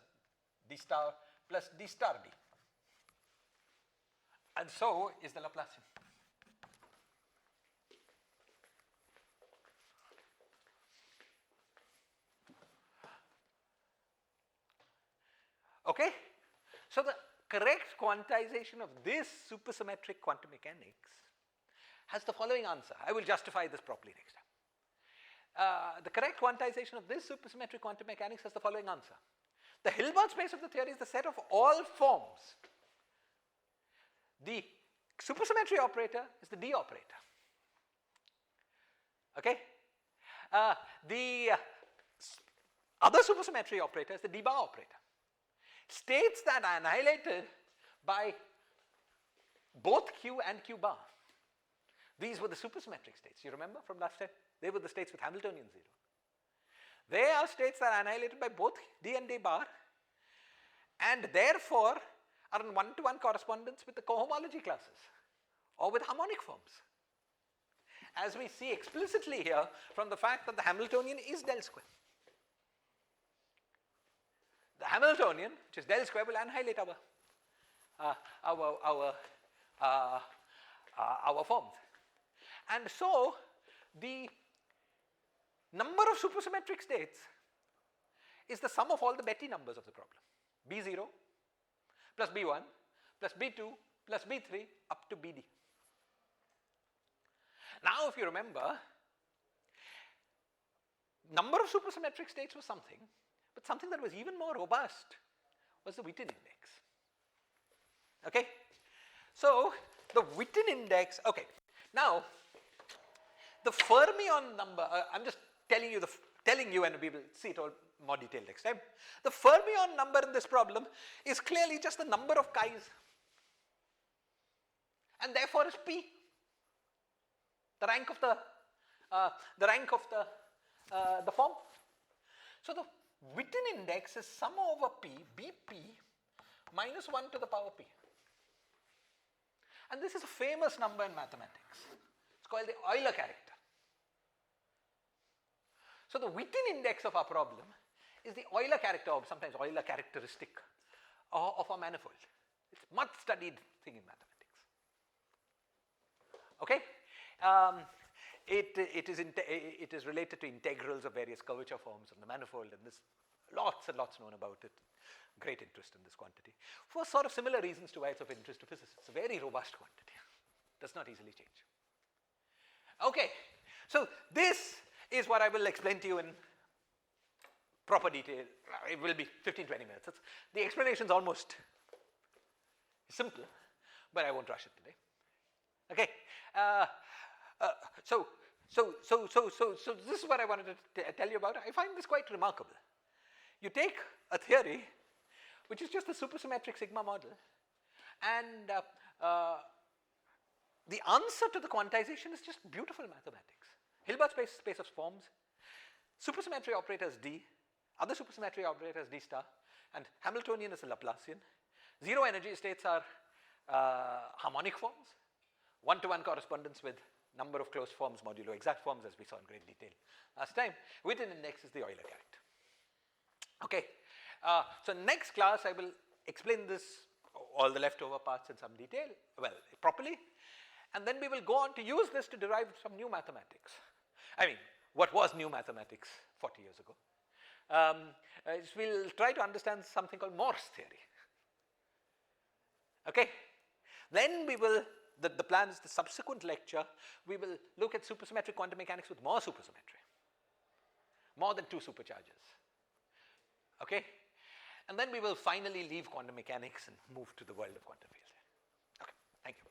d star plus d star d. And so is the Laplacian. Okay? So the correct quantization of this supersymmetric quantum mechanics has the following answer. I will justify this properly next time. The correct quantization of this supersymmetric quantum mechanics has the following answer. The Hilbert space of the theory is the set of all forms. The supersymmetry operator is the D operator. Okay? The other supersymmetry operator is the D bar operator. States that are annihilated by both Q and Q bar. These were the supersymmetric states. You remember from last time? They were the states with Hamiltonian 0. They are states that are annihilated by both D and D bar, and therefore are in one-to-one correspondence with the cohomology classes or with harmonic forms, as we see explicitly here from the fact that the Hamiltonian is del square. The Hamiltonian, which is del square, will annihilate our forms. And so the number of supersymmetric states is the sum of all the Betti numbers of the problem. B0 plus B1 plus B2 plus B3 up to BD. Now if you remember, number of supersymmetric states was something, but something that was even more robust was the Witten index. Okay? So the Witten index, okay, now the fermion number, I'm just telling you and we will see it all more detailed next time. The fermion number in this problem is clearly just the number of chi's, and therefore is P, the rank of the form. So the Witten index is sum over P, Bp minus 1 to the power P. And this is a famous number in mathematics. It's called the Euler character. So the Witten index of our problem is the Euler character, or sometimes Euler characteristic of our manifold. It's a much studied thing in mathematics. Okay? It is related to integrals of various curvature forms of the manifold, and there's lots and lots known about it. Great interest in this quantity. For sort of similar reasons to why it's of interest to physicists. It's a very robust quantity. Does not easily change. Okay, so this is what I will explain to you in proper detail. It will be 15-20 minutes. The explanation is almost simple, but I won't rush it today. Okay, so this is what I wanted to tell you about. I find this quite remarkable. You take a theory which is just a supersymmetric sigma model, and the answer to the quantization is just beautiful mathematics. Hilbert space of forms, supersymmetry operator is D, other supersymmetry operator is D star, and Hamiltonian is a Laplacian. Zero energy states are harmonic forms, one-to-one correspondence with number of closed forms modulo exact forms, as we saw in great detail last time. Witten index is the Euler character. Okay, so next class I will explain this, all the leftover parts in some detail, well, properly, and then we will go on to use this to derive some new mathematics. I mean, what was new mathematics 40 years ago? We'll try to understand something called Morse theory. Okay, then we will, the plan is the subsequent lecture, we will look at supersymmetric quantum mechanics with more supersymmetry, more than 2 supercharges. Okay, and then we will finally leave quantum mechanics and move to the world of quantum fields. Okay, thank you.